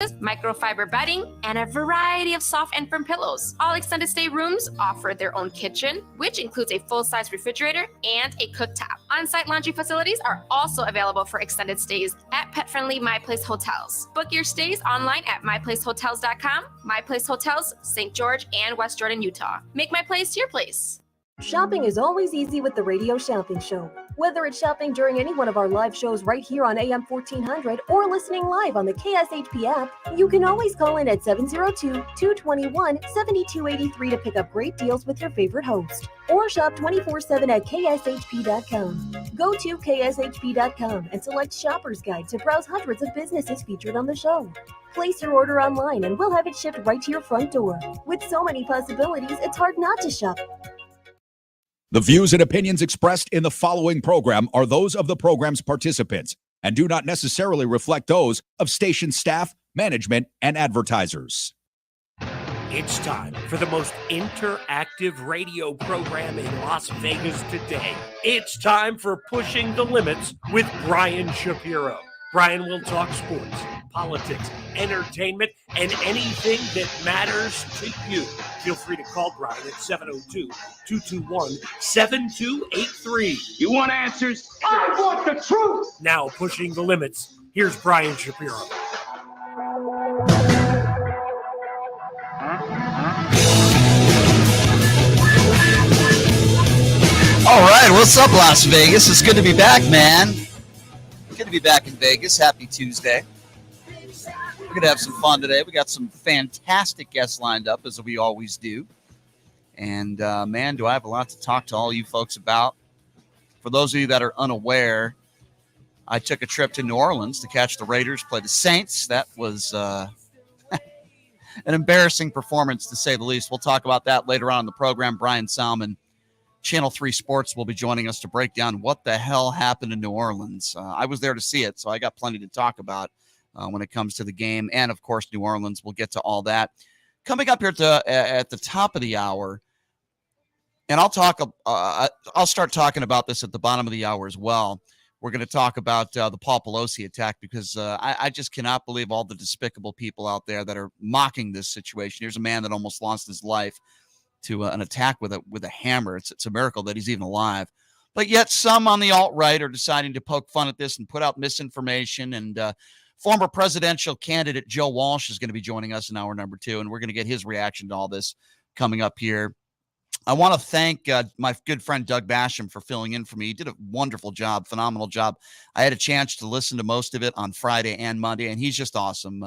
microfiber bedding, and a variety of soft and firm pillows. All extended stay rooms offer their own kitchen, which includes a full-size refrigerator and a cooktop. On-site laundry facilities are also available for extended stays at pet-friendly My Place Hotels. Book your stays online at myplacehotels.com. My Place Hotels, St. George and West Jordan, Utah. Make My Place your place. Shopping is always easy with the Radio Shopping Show. Whether it's shopping during any one of our live shows right here on AM 1400 or listening live on the KSHP app, you can always call in at 702-221-7283 to pick up great deals with your favorite host. Or shop 24/7 at kshp.com. Go to kshp.com and select Shopper's Guide to browse hundreds of businesses featured on the show. Place your order online and we'll have it shipped right to your front door. With so many possibilities, it's hard not to shop. The views and opinions expressed in the following program are those of the program's participants and do not necessarily reflect those of station staff, management, and advertisers. It's time for the most interactive radio program in Las Vegas today. It's time for Pushing the Limits with Brian Shapiro. Brian will talk sports, politics, entertainment, and anything that matters to you. Feel free to call Brian at 702-221-7283. You want answers? I want the truth! Now, Pushing the Limits, here's Brian Shapiro. All right, what's up, Las Vegas? It's good to be back, man. Good to be back in Vegas. Happy Tuesday. We're going to have some fun today. We got some fantastic guests lined up, as we always do. And, man, do I have a lot to talk to all you folks about. For those of you that are unaware, I took a trip to New Orleans to catch the Raiders play the Saints. That was an embarrassing performance, to say the least. We'll talk about that later on in the program. Brian Salmon, Channel 3 Sports, will be joining us to break down what the hell happened in New Orleans. I was there to see it, so I got plenty to talk about when it comes to the game. And, of course, New Orleans. We'll get to all that. Coming up here at the top of the hour, and I'll start talking about this at the bottom of the hour as well. We're going to talk about the Paul Pelosi attack because I just cannot believe all the despicable people out there that are mocking this situation. Here's a man that almost lost his life to an attack with a hammer. It's a miracle that he's even alive. But yet some on the alt-right are deciding to poke fun at this and put out misinformation. And former presidential candidate Joe Walsh is going to be joining us in hour number 2, and we're going to get his reaction to all this coming up here. I want to thank my good friend Doug Basham for filling in for me. He did a wonderful job, phenomenal job. I had a chance to listen to most of it on Friday and Monday, and he's just awesome.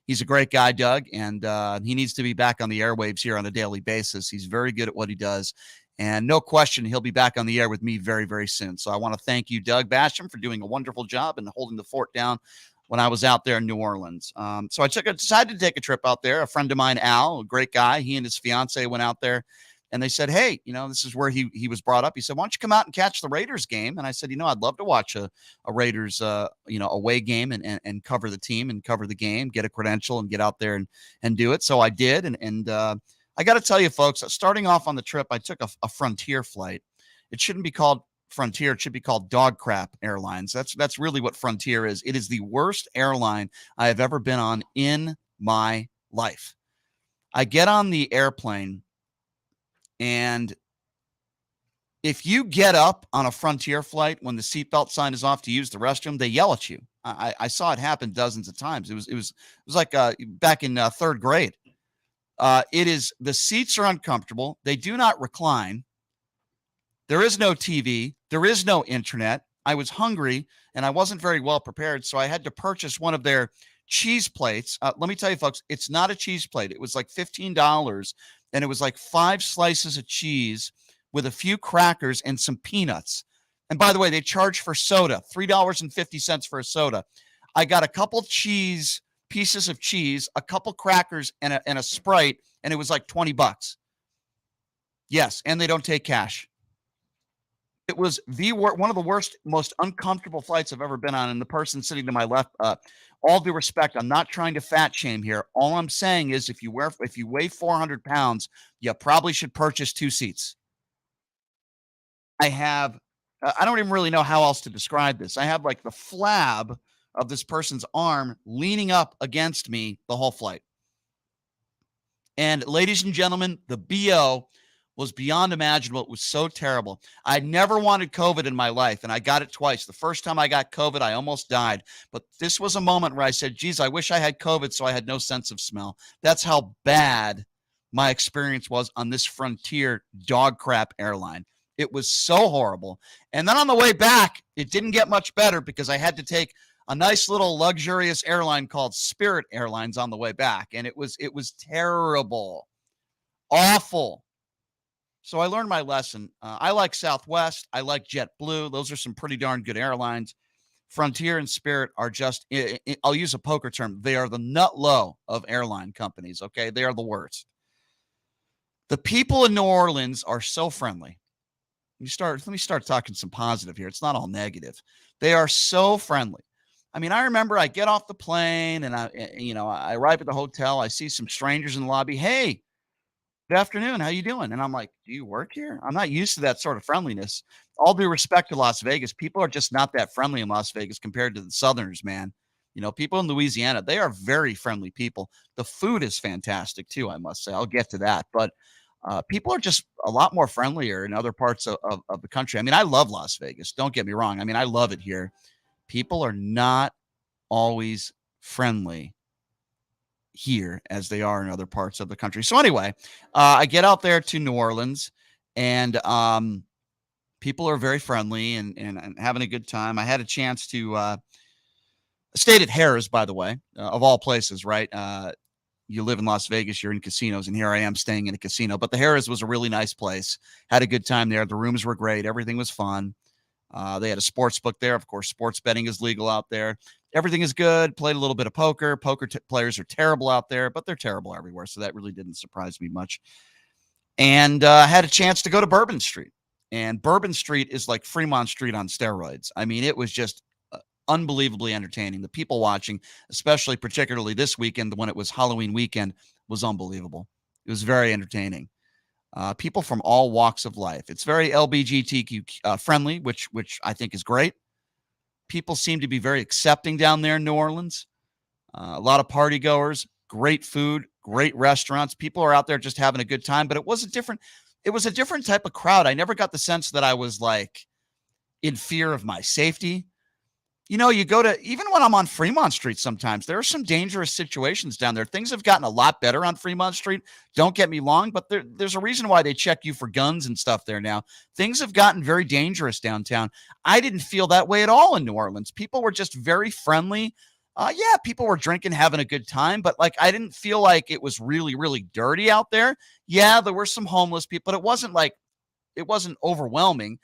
He's a great guy, Doug, and he needs to be back on the airwaves here on a daily basis. He's very good at what he does, and no question he'll be back on the air with me very, very soon. So I want to thank you, Doug Basham, for doing a wonderful job and holding the fort down when I was out there in New Orleans. So I decided to take a trip out there. A friend of mine, Al, a great guy, he and his fiance went out there. And they said, hey, this is where he was brought up. He said, why don't you come out and catch the Raiders game? And I said, I'd love to watch a Raiders, away game and cover the team and cover the game, get a credential and get out there and do it. So I did. And I got to tell you, folks, starting off on the trip, I took a Frontier flight. It shouldn't be called Frontier. It should be called Dog Crap Airlines. That's really what Frontier is. It is the worst airline I have ever been on in my life. I get on the airplane, and if you get up on a Frontier flight when the seatbelt sign is off to use the restroom, they yell at you. I saw it happen dozens of times. It was like back in third grade. The seats are uncomfortable. They do not recline. There is no TV. There is no internet. I was hungry and I wasn't very well prepared, so I had to purchase one of their cheese plates. Let me tell you, folks, it's not a cheese plate. It was like $15. And it was like 5 slices of cheese with a few crackers and some peanuts. And by the way, they charge for soda, $3.50 for a soda. I got a couple pieces of cheese, a couple crackers, and a Sprite, and it was like $20. Yes, and they don't take cash. It was one of the worst, most uncomfortable flights I've ever been on. And the person sitting to my left, all due respect, I'm not trying to fat shame here. All I'm saying is if you weigh 400 pounds, you probably should purchase 2 seats. I don't even really know how else to describe this. I have like the flab of this person's arm leaning up against me the whole flight. And ladies and gentlemen, the BO was beyond imaginable. It was so terrible. I never wanted COVID in my life, and I got it twice. The first time I got COVID, I almost died. But this was a moment where I said, geez, I wish I had COVID so I had no sense of smell. That's how bad my experience was on this Frontier dog crap airline. It was so horrible. And then on the way back, it didn't get much better because I had to take a nice little luxurious airline called Spirit Airlines on the way back. And it was terrible, awful. So I learned my lesson. I like Southwest. I like JetBlue. Those are some pretty darn good airlines. Frontier and Spirit are just, I'll use a poker term, they are the nut low of airline companies, okay? They are the worst. The people in New Orleans are so friendly. Let me start talking some positive here. It's not all negative. They are so friendly. I mean, I remember I get off the plane and I arrive at the hotel. I see some strangers in the lobby. Hey, good afternoon. How you doing? And I'm like, do you work here? I'm not used to that sort of friendliness. All due respect to Las Vegas, people are just not that friendly in Las Vegas compared to the Southerners, man. People in Louisiana, they are very friendly people. The food is fantastic too, I must say. I'll get to that. But people are just a lot more friendlier in other parts of the country. I mean, I love Las Vegas. Don't get me wrong. I mean, I love it here. People are not always friendly here as they are in other parts of the country. So anyway, I get out there to New Orleans, and people are very friendly and having a good time. I had a chance to stayed at Harrah's, by the way, of all places, right? You live in Las Vegas, you're in casinos, and here I am staying in a casino. But the Harrah's was a really nice place. Had a good time there. The rooms were great. Everything was fun. They had a sports book there. Of course, sports betting is legal out there. Everything is good. Played a little bit of poker. Players are terrible out there, but they're terrible everywhere. So that really didn't surprise me much. And I had a chance to go to Bourbon Street. And Bourbon Street is like Fremont Street on steroids. I mean, it was just unbelievably entertaining. The people watching, particularly this weekend when it was Halloween weekend, was unbelievable. It was very entertaining. People from all walks of life. It's very LGBTQ friendly, which I think is great. People seem to be very accepting down there in New Orleans. A lot of party goers, great food, great restaurants. People are out there just having a good time, but it was a different type of crowd. I never got the sense that I was like in fear of my safety. You go to, even when I'm on Fremont Street, sometimes there are some dangerous situations down there. Things have gotten a lot better on Fremont Street. Don't get me wrong, but there's a reason why they check you for guns and stuff there now. Things have gotten very dangerous downtown. I didn't feel that way at all in New Orleans. People were just very friendly. Yeah, people were drinking, having a good time, but like, I didn't feel like it was really, really dirty out there. Yeah, there were some homeless people, but it wasn't overwhelming.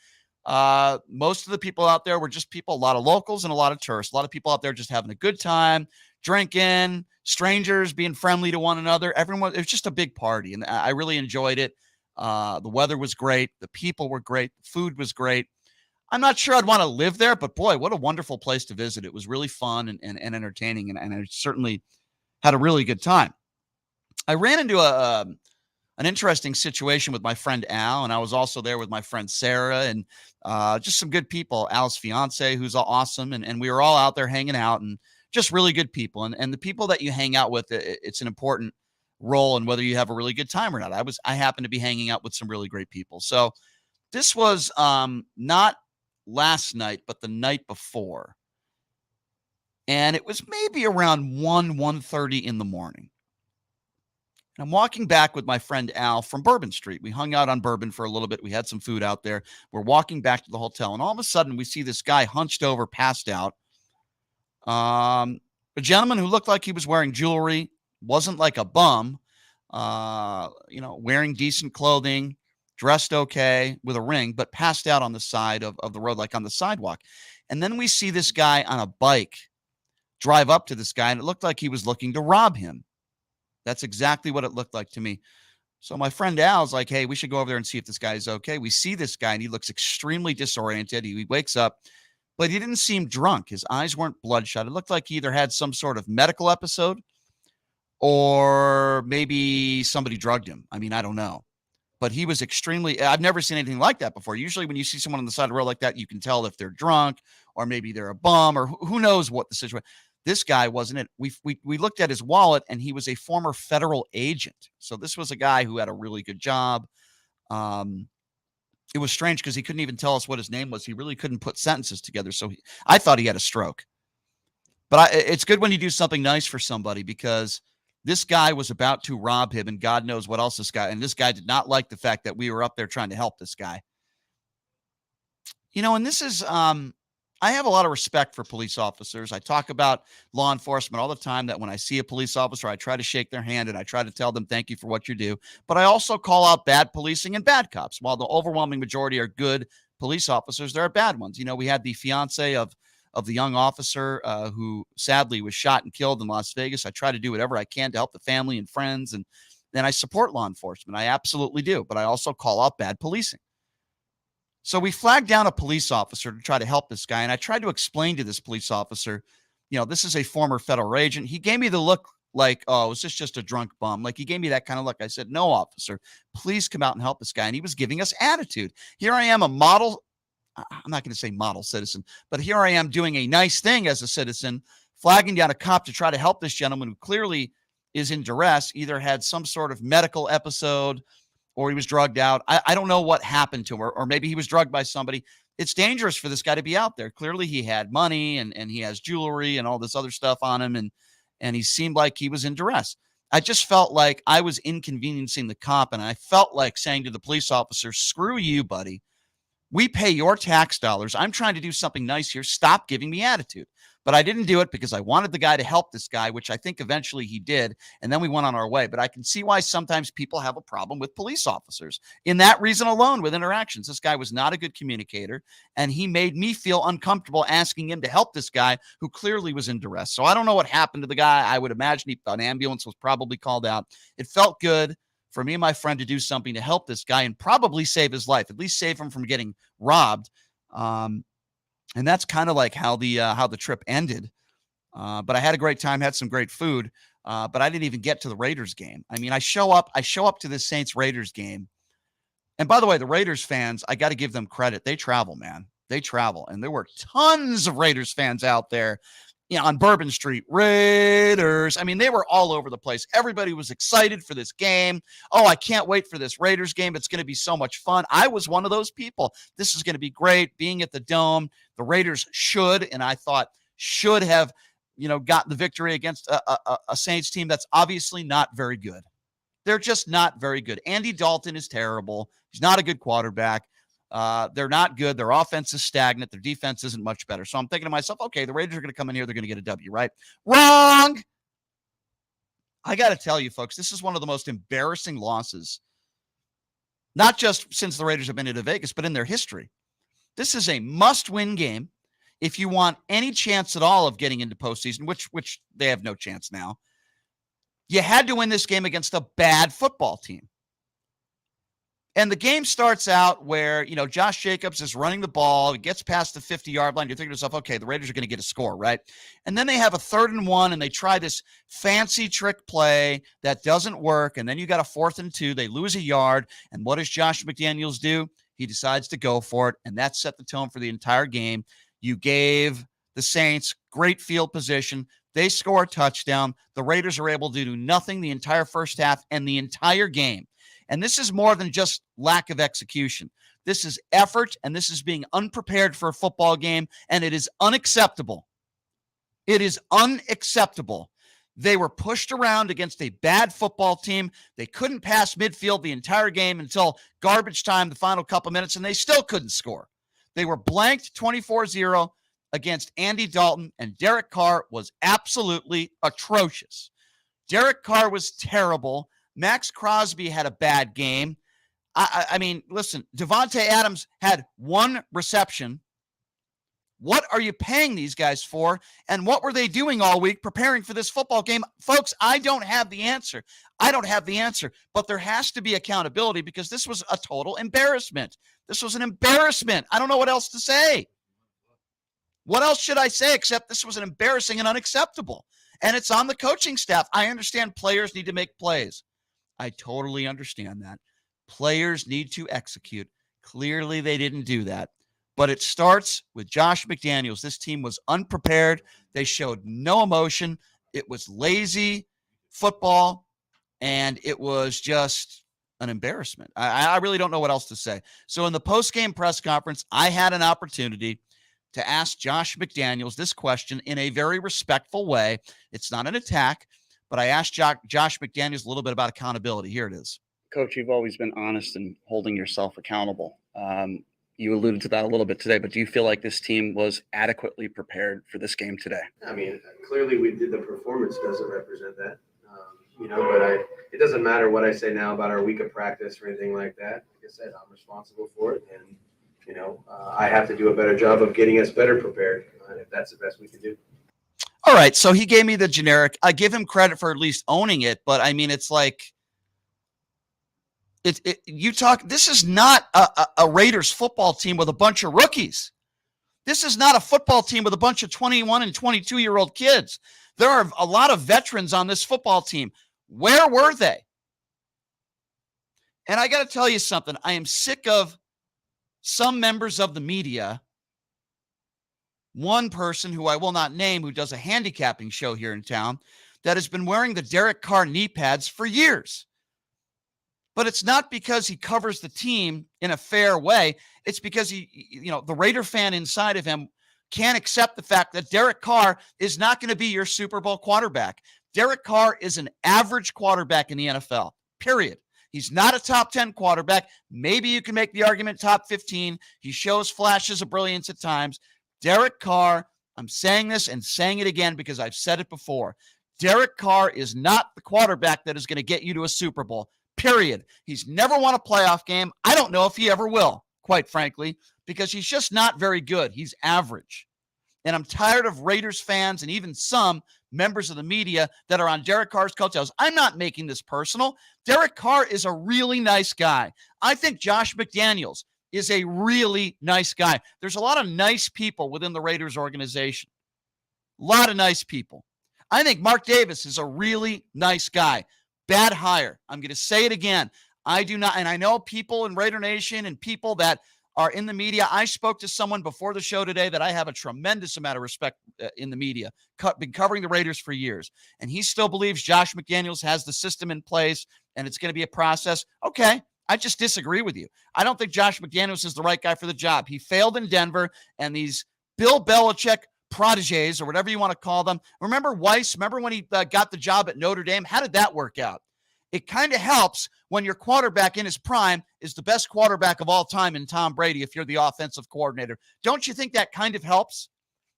Most of the people out there were just people, a lot of locals and a lot of tourists, a lot of people out there just having a good time, drinking, strangers being friendly to one another. Everyone, it was just a big party. And I really enjoyed it. The weather was great. The people were great. The food was great. I'm not sure I'd want to live there, but boy, what a wonderful place to visit. It was really fun and entertaining. And I certainly had a really good time. I ran into an interesting situation with my friend Al, and I was also there with my friend Sarah and just some good people. Al's fiance, who's awesome, and we were all out there hanging out and just really good people. And the people that you hang out with, it's an important role in whether you have a really good time or not. I happened to be hanging out with some really great people. So this was not last night, but the night before, and it was maybe around 1:30 in the morning. And I'm walking back with my friend Al from Bourbon Street. We hung out on Bourbon for a little bit. We had some food out there. We're walking back to the hotel, and all of a sudden we see this guy hunched over, passed out. A gentleman who looked like he was wearing jewelry, wasn't like a bum, wearing decent clothing, dressed okay, with a ring, but passed out on the side of the road, like on the sidewalk. And then we see this guy on a bike drive up to this guy, and it looked like he was looking to rob him. That's exactly what it looked like to me. So my friend Al's like, hey, we should go over there and see if this guy is okay. We see this guy, and he looks extremely disoriented. He wakes up, but he didn't seem drunk. His eyes weren't bloodshot. It looked like he either had some sort of medical episode or maybe somebody drugged him. I mean, I don't know. But he was I've never seen anything like that before. Usually when you see someone on the side of the road like that, you can tell if they're drunk or maybe they're a bum or who knows what the situation. This guy wasn't it. We looked at his wallet and he was a former federal agent. So this was a guy who had a really good job. It was strange because he couldn't even tell us what his name was. He really couldn't put sentences together. So I thought he had a stroke. But it's good when you do something nice for somebody, because this guy was about to rob him, and God knows what else this guy did not like the fact that we were up there trying to help this guy. And this is, I have a lot of respect for police officers. I talk about law enforcement all the time, that when I see a police officer, I try to shake their hand and I try to tell them thank you for what you do. But I also call out bad policing and bad cops. While the overwhelming majority are good police officers, there are bad ones. We had the fiance of the young officer who sadly was shot and killed in Las Vegas. I try to do whatever I can to help the family and friends, and then I support law enforcement. I absolutely do, but I also call out bad policing. So we flagged down a police officer to try to help this guy, and I tried to explain to this police officer, this is a former federal agent. He gave me the look like, oh, is this just a drunk bum? Like, he gave me that kind of look. I said, no, officer, please come out and help this guy. And he was giving us attitude. Here I am, I'm not going to say model citizen, but here I am doing a nice thing as a citizen, flagging down a cop to try to help this gentleman who clearly is in duress, either had some sort of medical episode or he was drugged out. I don't know what happened to him, or maybe he was drugged by somebody. It's dangerous for this guy to be out there. Clearly he had money and he has jewelry and all this other stuff on him. And he seemed like he was in duress. I just felt like I was inconveniencing the cop. And I felt like saying to the police officer, screw you, buddy. We pay your tax dollars. I'm trying to do something nice here. Stop giving me attitude. But I didn't do it because I wanted the guy to help this guy, which I think eventually he did. And then we went on our way. But I can see why sometimes people have a problem with police officers. In that reason alone, with interactions, this guy was not a good communicator. And he made me feel uncomfortable asking him to help this guy who clearly was in duress. So I don't know what happened to the guy. I would imagine an ambulance was probably called out. It felt good for me and my friend to do something to help this guy and probably save his life, at least save him from getting robbed. And that's kind of like how the trip ended. But I had a great time, had some great food, but I didn't even get to the Raiders game. I mean, I show up to the Saints Raiders game. And by the way, the Raiders fans, I got to give them credit. They travel, man. They travel. And there were tons of Raiders fans out there. On Bourbon Street, Raiders. I mean, they were all over the place. Everybody was excited for this game. Oh, I can't wait for this Raiders game. It's going to be so much fun. I was one of those people. This is going to be great. Being at the Dome, the Raiders should have, gotten the victory against a Saints team that's obviously not very good. They're just not very good. Andy Dalton is terrible. He's not a good quarterback. They're not good. Their offense is stagnant. Their defense isn't much better. So I'm thinking to myself, okay, the Raiders are going to come in here. They're going to get a W, right? Wrong. I got to tell you, folks, this is one of the most embarrassing losses, not just since the Raiders have been into Vegas, but in their history. This is a must-win game if you want any chance at all of getting into postseason, which they have no chance now. You had to win this game against a bad football team. And the game starts out where, Josh Jacobs is running the ball. It gets past the 50-yard line. You're thinking to yourself, okay, the Raiders are going to get a score, right? And then they have a 3rd and 1, and they try this fancy trick play that doesn't work. And then you got a 4th and 2. They lose a yard. And what does Josh McDaniels do? He decides to go for it. And that set the tone for the entire game. You gave the Saints great field position. They score a touchdown. The Raiders are able to do nothing the entire first half and the entire game. And this is more than just lack of execution. This is effort, and this is being unprepared for a football game, and it is unacceptable. It is unacceptable. They were pushed around against a bad football team. They couldn't pass midfield the entire game until garbage time, the final couple minutes, and they still couldn't score. They were blanked 24-0 against Andy Dalton, and Derek Carr was absolutely atrocious. Derek Carr was terrible. Max Crosby had a bad game. I mean, listen, Devontae Adams had 1 reception. What are you paying these guys for? And what were they doing all week preparing for this football game? Folks, I don't have the answer. But there has to be accountability because this was a total embarrassment. This was an embarrassment. I don't know what else to say. What else should I say except this was an embarrassing and unacceptable? And it's on the coaching staff. I understand players need to make plays. I totally understand that. Players need to execute. Clearly, they didn't do that. But it starts with Josh McDaniels. This team was unprepared. They showed no emotion. It was lazy football, and it was just an embarrassment. I really don't know what else to say. So in the post-game press conference, I had an opportunity to ask Josh McDaniels this question in a very respectful way. It's not an attack, but I asked Josh McDaniels a little bit about accountability. Here it is. Coach, you've always been honest in holding yourself accountable. You alluded to that a little bit today, but do you feel like this team was adequately prepared for this game today? I mean, clearly we did. The performance doesn't represent that, but it doesn't matter what I say now about our week of practice or anything like that. Like I said, I'm responsible for it, and, I have to do a better job of getting us better prepared, if that's the best we can do. All right, so he gave me the generic. I give him credit for at least owning it, but I mean, it's like, this is not a Raiders football team with a bunch of rookies. This is not a football team with a bunch of 21 and 22-year-old kids. There are a lot of veterans on this football team. Where were they? And I got to tell you something. I am sick of some members of the media. One person who I will not name, who does a handicapping show here in town, that has been wearing the Derek Carr knee pads for years. But it's not because he covers the team in a fair way. It's because the Raider fan inside of him can't accept the fact that Derek Carr is not going to be your Super Bowl quarterback. Derek Carr is an average quarterback in the NFL, period. He's not a top 10 quarterback. Maybe you can make the argument top 15. He shows flashes of brilliance at times. Derek Carr, I'm saying this and saying it again because I've said it before. Derek Carr is not the quarterback that is going to get you to a Super Bowl. Period. He's never won a playoff game. I don't know if he ever will, quite frankly, because he's just not very good. He's average. And I'm tired of Raiders fans and even some members of the media that are on Derek Carr's coattails. I'm not making this personal. Derek Carr is a really nice guy. I think Josh McDaniels is a really nice guy. There's a lot of nice people within the Raiders organization. A lot of nice people. I think Mark Davis is a really nice guy. Bad hire. I'm going to say it again. I do not, and I know people in Raider Nation and people that are in the media. I spoke to someone before the show today that I have a tremendous amount of respect in the media, been covering the Raiders for years, and he still believes Josh McDaniels has the system in place and it's going to be a process. Okay, I just disagree with you. I don't think Josh McDaniels is the right guy for the job. He failed in Denver, and these Bill Belichick protégés, or whatever you want to call them. Remember Weiss? Remember when he got the job at Notre Dame? How did that work out? It kind of helps when your quarterback in his prime is the best quarterback of all time in Tom Brady if you're the offensive coordinator. Don't you think that kind of helps?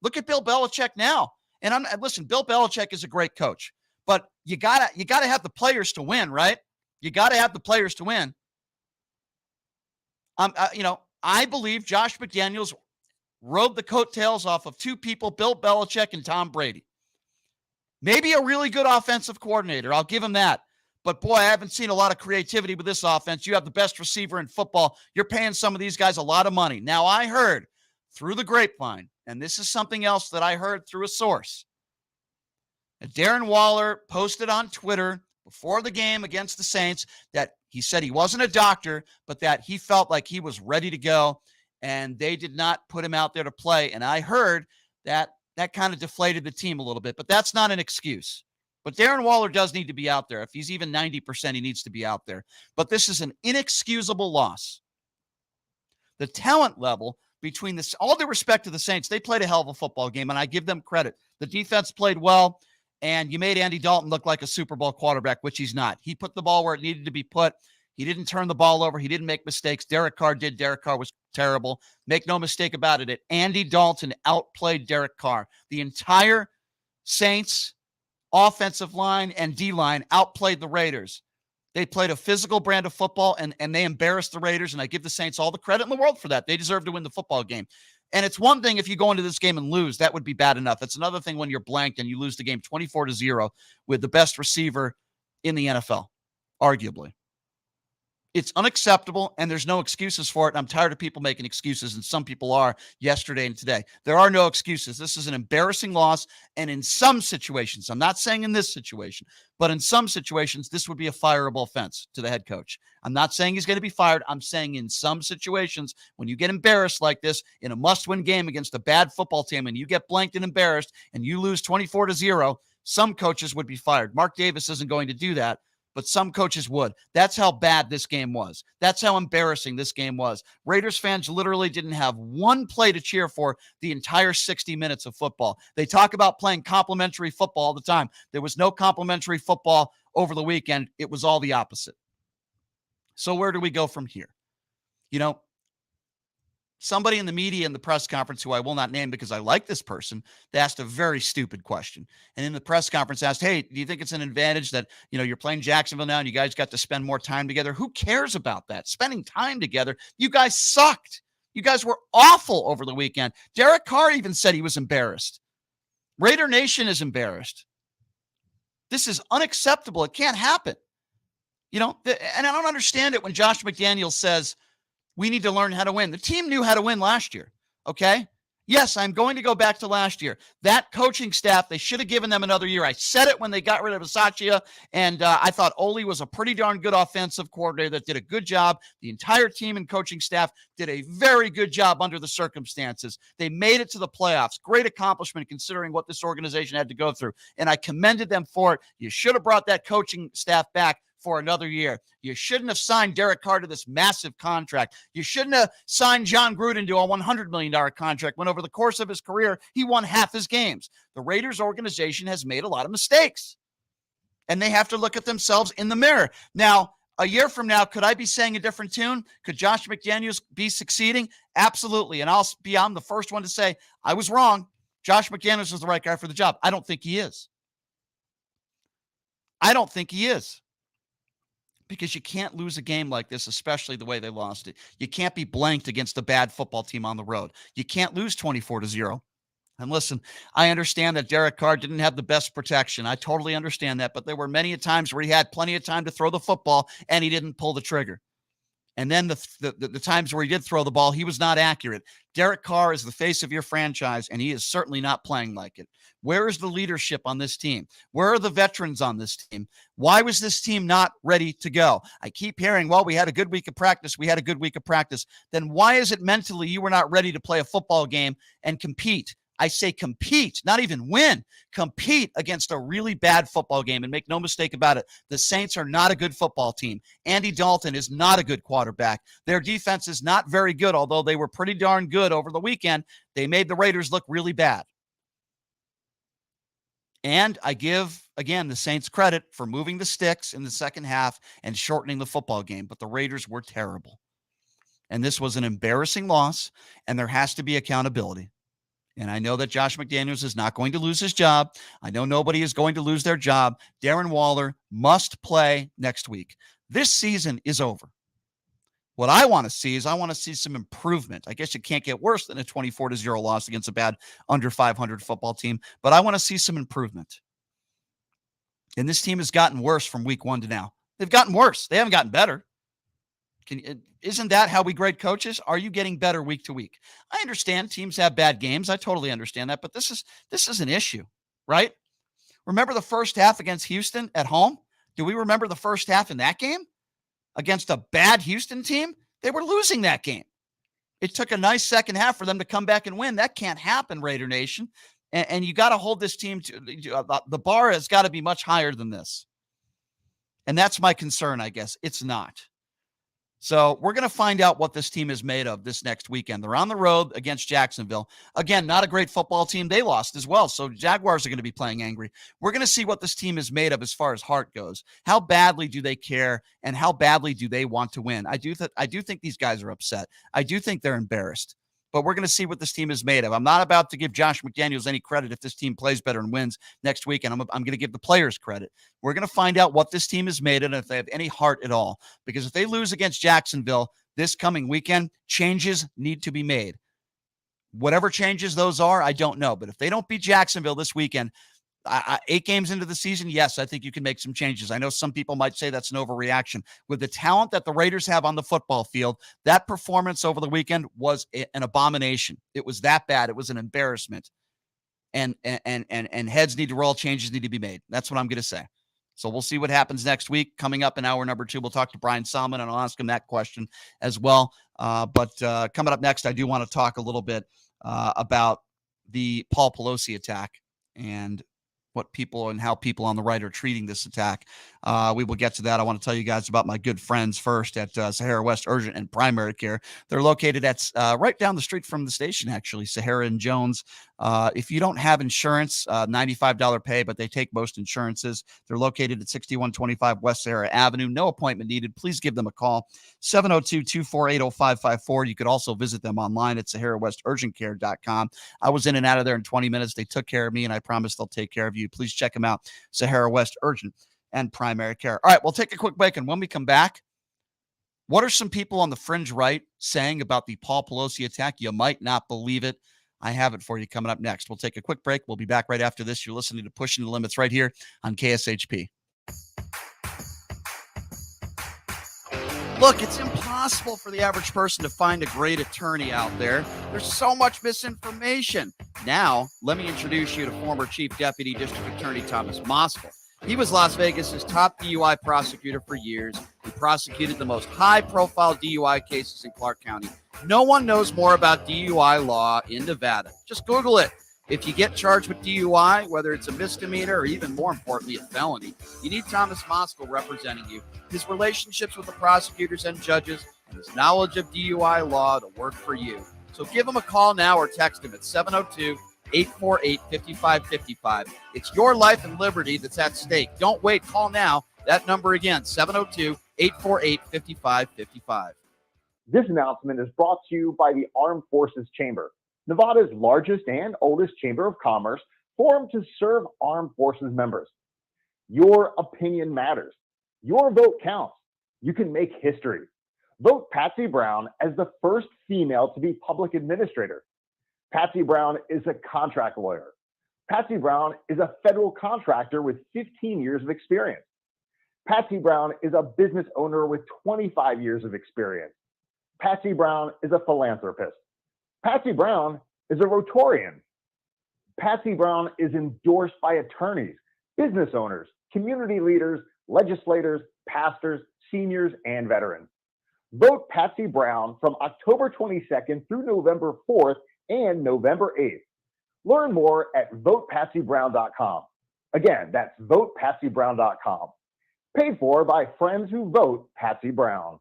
Look at Bill Belichick now. And listen, Bill Belichick is a great coach, but you gotta have the players to win, right? You gotta have the players to win. I believe Josh McDaniels rode the coattails off of two people, Bill Belichick and Tom Brady. Maybe a really good offensive coordinator. I'll give him that. But, boy, I haven't seen a lot of creativity with this offense. You have the best receiver in football. You're paying some of these guys a lot of money. Now, I heard through the grapevine, and this is something else that I heard through a source, that Darren Waller posted on Twitter before the game against the Saints that he said he wasn't a doctor, but that he felt like he was ready to go, and they did not put him out there to play. And I heard that kind of deflated the team a little bit, but that's not an excuse. But Darren Waller does need to be out there. If he's even 90%, he needs to be out there. But this is an inexcusable loss. The talent level between this, all due respect to the Saints, they played a hell of a football game, and I give them credit. The defense played well, and you made Andy Dalton look like a Super Bowl quarterback, which he's not. He put the ball where it needed to be put. He didn't turn the ball over. He didn't make mistakes. Derek Carr did. Derek Carr was terrible. Make no mistake about it. Andy Dalton outplayed Derek Carr. The entire Saints offensive line and D-line outplayed the Raiders. They played a physical brand of football, and they embarrassed the Raiders, and I give the Saints all the credit in the world for that. They deserve to win the football game. And it's one thing if you go into this game and lose. That would be bad enough. It's another thing when you're blanked and you lose the game 24-0 with the best receiver in the NFL, arguably. It's unacceptable, and there's no excuses for it. I'm tired of people making excuses, and some people are yesterday and today. There are no excuses. This is an embarrassing loss, and in some situations, I'm not saying in this situation, but in some situations, this would be a fireable offense to the head coach. I'm not saying he's going to be fired. I'm saying in some situations, when you get embarrassed like this in a must-win game against a bad football team, and you get blanked and embarrassed, and you lose 24-0, some coaches would be fired. Mark Davis isn't going to do that, but some coaches would. That's how bad this game was. That's how embarrassing this game was. Raiders fans literally didn't have one play to cheer for the entire 60 minutes of football. They talk about playing complimentary football all the time. There was no complimentary football over the weekend. It was all the opposite. So where do we go from here? You know, somebody in the media in the press conference, who I will not name because I like this person, they asked a very stupid question. And in the press conference asked, hey, do you think it's an advantage that, you know, you're playing Jacksonville now and you guys got to spend more time together? Who cares about that? Spending time together. You guys sucked. You guys were awful over the weekend. Derek Carr even said he was embarrassed. Raider Nation is embarrassed. This is unacceptable. It can't happen. You know, and I don't understand it when Josh McDaniels says, we need to learn how to win. The team knew how to win last year, okay? Yes, I'm going to go back to last year. That coaching staff, they should have given them another year. I said it when they got rid of Bisaccia, and I thought Ole was a pretty darn good offensive coordinator that did a good job. The entire team and coaching staff did a very good job under the circumstances. They made it to the playoffs. Great accomplishment considering what this organization had to go through, and I commended them for it. You should have brought that coaching staff back for another year. You shouldn't have signed Derek Carr to this massive contract. You shouldn't have signed John Gruden to a $100 million contract when over the course of his career, he won half his games. The Raiders organization has made a lot of mistakes, and they have to look at themselves in the mirror. Now, a year from now, could I be saying a different tune? Could Josh McDaniels be succeeding? Absolutely. And I'm the first one to say I was wrong. Josh McDaniels is the right guy for the job. I don't think he is. I don't think he is. Because you can't lose a game like this, especially the way they lost it. You can't be blanked against a bad football team on the road. You can't lose 24-0. And listen, I understand that Derek Carr didn't have the best protection. I totally understand that. But there were many times where he had plenty of time to throw the football and he didn't pull the trigger. And then the times where he did throw the ball, he was not accurate. Derek Carr is the face of your franchise, and he is certainly not playing like it. Where is the leadership on this team? Where are the veterans on this team? Why was this team not ready to go? I keep hearing, well, we had a good week of practice. We had a good week of practice. Then why is it mentally you were not ready to play a football game and compete? I say compete, not even win. Compete against a really bad football game. And make no mistake about it, the Saints are not a good football team. Andy Dalton is not a good quarterback. Their defense is not very good, although they were pretty darn good over the weekend. They made the Raiders look really bad. And I give, again, the Saints credit for moving the sticks in the second half and shortening the football game. But the Raiders were terrible. And this was an embarrassing loss, and there has to be accountability. And I know that Josh McDaniels is not going to lose his job. I know nobody is going to lose their job. Darren Waller must play next week. This season is over. What I want to see is some improvement. I guess it can't get worse than a 24-0 loss against a bad under 500 football team, but I want to see some improvement. And this team has gotten worse from week 1 to now. They've gotten worse. They haven't gotten better. Isn't that how we grade coaches? Are you getting better week to week? I understand teams have bad games. I totally understand that, but this is an issue, right? Remember the first half against Houston at home? Do we remember the first half in that game against a bad Houston team? They were losing that game. It took a nice second half for them to come back and win. That can't happen, Raider Nation. And you got to hold this team to the bar has got to be much higher than this. And that's my concern, I guess. It's not. So we're going to find out what this team is made of this next weekend. They're on the road against Jacksonville. Again, not a great football team. They lost as well. So Jaguars are going to be playing angry. We're going to see what this team is made of as far as heart goes. How badly do they care and how badly do they want to win? I do think these guys are upset. I do think they're embarrassed. But we're going to see what this team is made of. I'm not about to give Josh McDaniels any credit if this team plays better and wins next week, and I'm going to give the players credit. We're going to find out what this team is made of and if they have any heart at all. Because if they lose against Jacksonville this coming weekend, changes need to be made. Whatever changes those are, I don't know. But if they don't beat Jacksonville this weekend, 8 games into the season, yes, I think you can make some changes. I know some people might say that's an overreaction. With the talent that the Raiders have on the football field, that performance over the weekend was an abomination. It was that bad. It was an embarrassment. And heads need to roll, changes need to be made. That's what I'm going to say. So we'll see what happens next week. Coming up in hour number 2, we'll talk to Brian Salmon, and I'll ask him that question as well. But coming up next, I do want to talk a little bit about the Paul Pelosi attack and what people and how people on the right are treating this attack. We will get to that. I want to tell you guys about my good friends first at Sahara West Urgent and Primary Care. They're located at right down the street from the station, actually, Sahara and Jones. If you don't have insurance, $95 pay, but they take most insurances. They're located at 6125 West Sahara Avenue. No appointment needed. Please give them a call, 702-248-0554. You could also visit them online at SaharaWestUrgentCare.com. I was in and out of there in 20 minutes. They took care of me, and I promise they'll take care of you. Please check them out, Sahara West Urgent and Primary Care. All right, we'll take a quick break, and when we come back, what are some people on the fringe right saying about the Paul Pelosi attack? You might not believe it. I have it for you coming up next. We'll take a quick break. We'll be back right after this. You're listening to Pushing the Limits right here on KSHP. Look, it's impossible for the average person to find a great attorney out there. There's so much misinformation. Now, let me introduce you to former Chief Deputy District Attorney Thomas Moskal. He was Las Vegas's top DUI prosecutor for years. He prosecuted the most high-profile DUI cases in Clark County. No one knows more about DUI law in Nevada. Just Google it. If you get charged with DUI, whether it's a misdemeanor or even more importantly, a felony, you need Thomas Moskal representing you. His relationships with the prosecutors and judges and his knowledge of DUI law to work for you. So give him a call now or text him at 702-848-5555. It's your life and liberty that's at stake. Don't wait. Call now. That number again, 702-848-5555. This announcement is brought to you by the Armed Forces Chamber, Nevada's largest and oldest chamber of commerce, formed to serve armed forces members. Your opinion matters. Your vote counts. You can make history. Vote Patsy Brown as the first female to be public administrator. Patsy Brown is a contract lawyer. Patsy Brown is a federal contractor with 15 years of experience. Patsy Brown is a business owner with 25 years of experience. Patsy Brown is a philanthropist. Patsy Brown is a Rotarian. Patsy Brown is endorsed by attorneys, business owners, community leaders, legislators, pastors, seniors, and veterans. Vote Patsy Brown from October 22nd through November 4th and November 8th. Learn more at votepatsybrown.com. Again, that's votepatsybrown.com. Paid for by friends who vote Patsy Brown.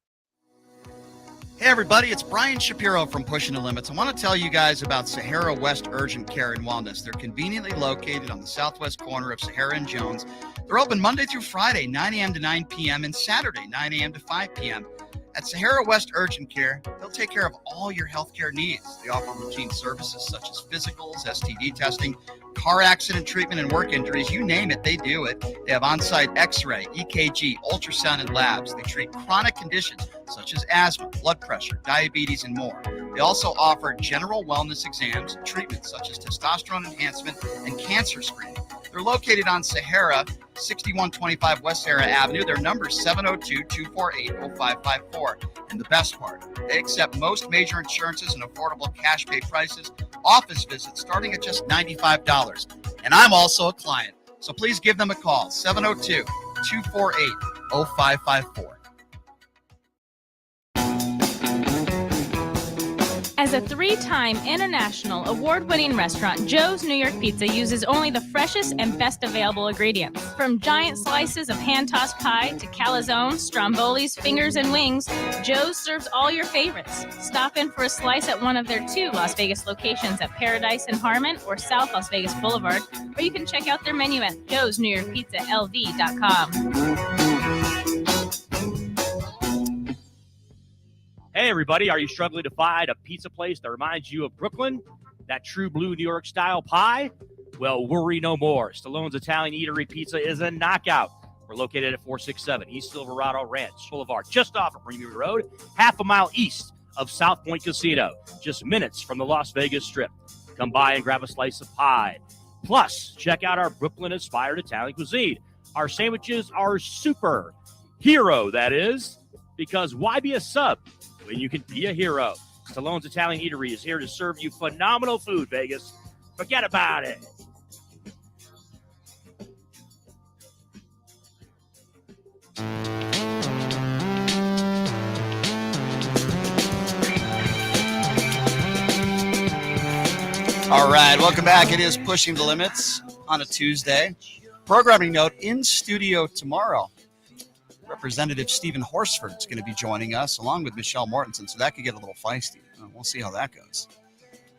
Hey everybody, it's Brian Shapiro from Pushing the Limits. I want to tell you guys about Sahara West Urgent Care and Wellness. They're conveniently located on the southwest corner of Sahara and Jones. They're open Monday through Friday, 9 a.m. to 9 p.m. and Saturday, 9 a.m. to 5 p.m. At Sahara West Urgent Care, they'll take care of all your healthcare needs. They offer routine services such as physicals, STD testing, car accident treatment, and work injuries. You name it, they do it. They have on-site x-ray, EKG, ultrasound, and labs. They treat chronic conditions such as asthma, blood pressure, diabetes, and more. They also offer general wellness exams, treatments such as testosterone enhancement and cancer screening. They're located on Sahara, 6125 West Sahara Avenue. Their number is 702-248-0554. And the best part, they accept most major insurances and affordable cash pay prices, office visits starting at just $95. And I'm also a client. So please give them a call, 702-248-0554. As a 3-time international award-winning restaurant, Joe's New York Pizza uses only the freshest and best available ingredients. From giant slices of hand-tossed pie to calzone, strombolis, fingers, and wings, Joe's serves all your favorites. Stop in for a slice at one of their 2 Las Vegas locations at Paradise and Harmon or South Las Vegas Boulevard, or you can check out their menu at joesnewyorkpizzalv.com. Hey, everybody, are you struggling to find a pizza place that reminds you of Brooklyn? That true blue New York style pie? Well, worry no more. Stallone's Italian Eatery Pizza is a knockout. We're located at 467 East Silverado Ranch Boulevard, just off of Premium Road, half a mile east of South Point Casino, just minutes from the Las Vegas Strip. Come by and grab a slice of pie, Plus, check out our Brooklyn-inspired Italian cuisine. Our sandwiches are super. Hero, that is. Because why be a sub when you can be a hero? Stallone's Italian Eatery is here to serve you phenomenal food, Vegas. Forget about it. All right, welcome back. It is Pushing the Limits on a Tuesday. Programming note, in studio tomorrow, Representative Stephen Horsford is going to be joining us along with Michelle Mortensen, so that could get a little feisty. We'll see how that goes.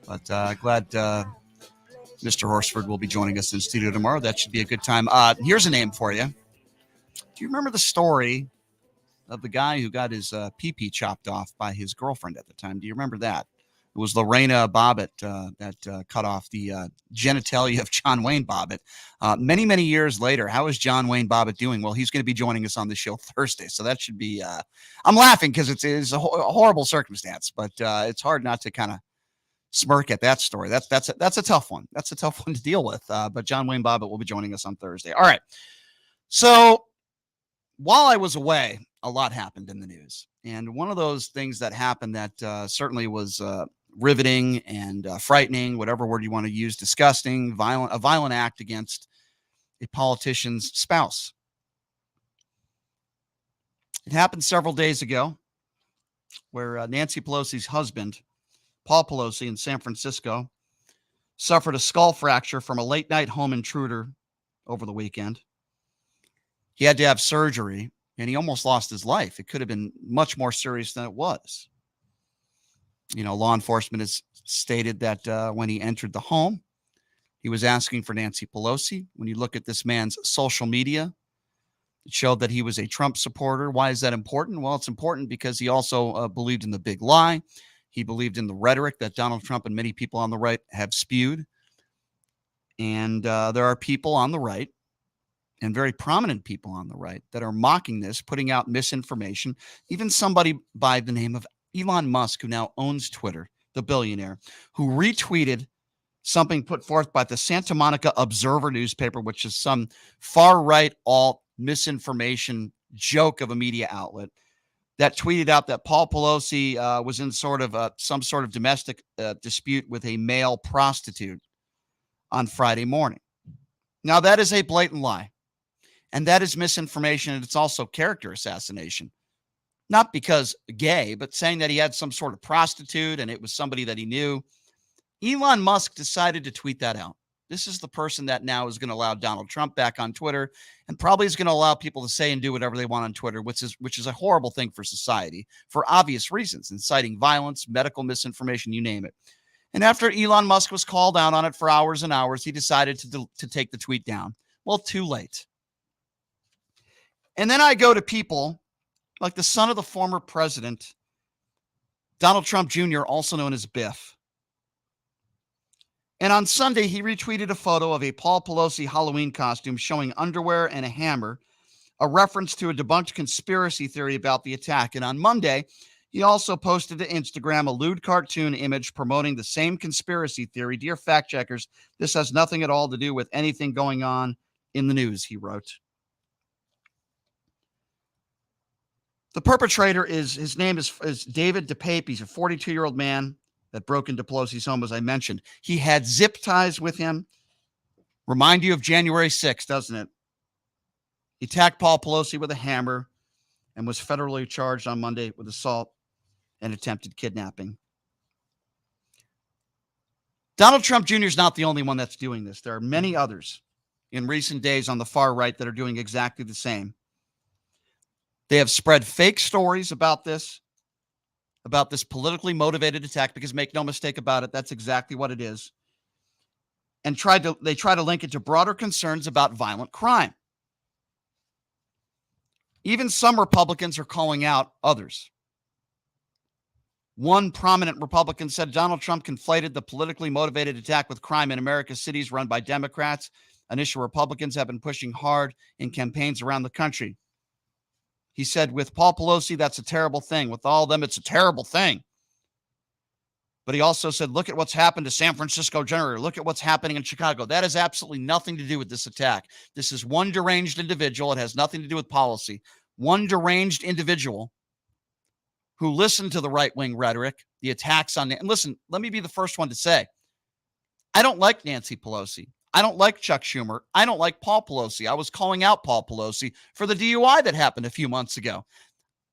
But glad Mr. Horsford will be joining us in studio tomorrow. That should be a good time. Here's a name for you. Do you remember the story of the guy who got his pee-pee chopped off by his girlfriend at the time? Do you remember that? It was Lorena Bobbitt that cut off the genitalia of John Wayne Bobbitt. Many, many years later, how is John Wayne Bobbitt doing? Well, he's going to be joining us on the show Thursday, so that should be I'm laughing because it's a horrible circumstance, but it's hard not to kind of smirk at that story. That's a tough one. That's a tough one to deal with, but John Wayne Bobbitt will be joining us on Thursday. All right. So while I was away, a lot happened in the news, and one of those things that happened that certainly was riveting and frightening, whatever word you want to use, disgusting, violent, a violent act against a politician's spouse. It happened several days ago where Nancy Pelosi's husband, Paul Pelosi in San Francisco, suffered a skull fracture from a late night home intruder over the weekend. He had to have surgery and he almost lost his life. It could have been much more serious than it was. You know, law enforcement has stated that when he entered the home, he was asking for Nancy Pelosi. When you look at this man's social media, it showed that he was a Trump supporter. Why is that important? Well, it's important because he also believed in the big lie. He believed in the rhetoric that Donald Trump and many people on the right have spewed. And there are people on the right, and very prominent people on the right, that are mocking this, putting out misinformation. Even somebody by the name of Elon Musk, who now owns Twitter, the billionaire, who retweeted something put forth by the Santa Monica Observer newspaper, which is some far-right alt misinformation joke of a media outlet, that tweeted out that Paul Pelosi was in some sort of domestic dispute with a male prostitute on Friday morning. Now, that is a blatant lie, and that is misinformation, and it's also character assassination. Not because gay, but saying that he had some sort of prostitute and it was somebody that he knew. Elon Musk decided to tweet that out. This is the person that now is going to allow Donald Trump back on Twitter and probably is going to allow people to say and do whatever they want on Twitter, which is a horrible thing for society for obvious reasons, inciting violence, medical misinformation, you name it. And after Elon Musk was called out on it for hours and hours, he decided to take the tweet down. Well, too late. And then I go to people like the son of the former president, Donald Trump Jr., also known as Biff. And on Sunday, he retweeted a photo of a Paul Pelosi Halloween costume showing underwear and a hammer, a reference to a debunked conspiracy theory about the attack. And on Monday, he also posted to Instagram a lewd cartoon image promoting the same conspiracy theory. Dear fact checkers, this has nothing at all to do with anything going on in the news, he wrote. The perpetrator his name is David DePape. He's a 42-year-old man that broke into Pelosi's home, as I mentioned. He had zip ties with him. Remind you of January 6th, doesn't it? He attacked Paul Pelosi with a hammer and was federally charged on Monday with assault and attempted kidnapping. Donald Trump Jr. is not the only one that's doing this. There are many others in recent days on the far right that are doing exactly the same. They have spread fake stories about this politically motivated attack, because make no mistake about it, that's exactly what it is. And they try to link it to broader concerns about violent crime. Even some Republicans are calling out others. One prominent Republican said Donald Trump conflated the politically motivated attack with crime in America's cities run by Democrats. Initial Republicans have been pushing hard in campaigns around the country. He said, with Paul Pelosi, that's a terrible thing. With all of them, it's a terrible thing. But he also said, look at what's happened to San Francisco generally. Look at what's happening in Chicago. That has absolutely nothing to do with this attack. This is one deranged individual. It has nothing to do with policy. One deranged individual who listened to the right-wing rhetoric, the attacks on... And listen, let me be the first one to say, I don't like Nancy Pelosi. I don't like Chuck Schumer. I don't like Paul Pelosi. I was calling out Paul Pelosi for the DUI that happened a few months ago.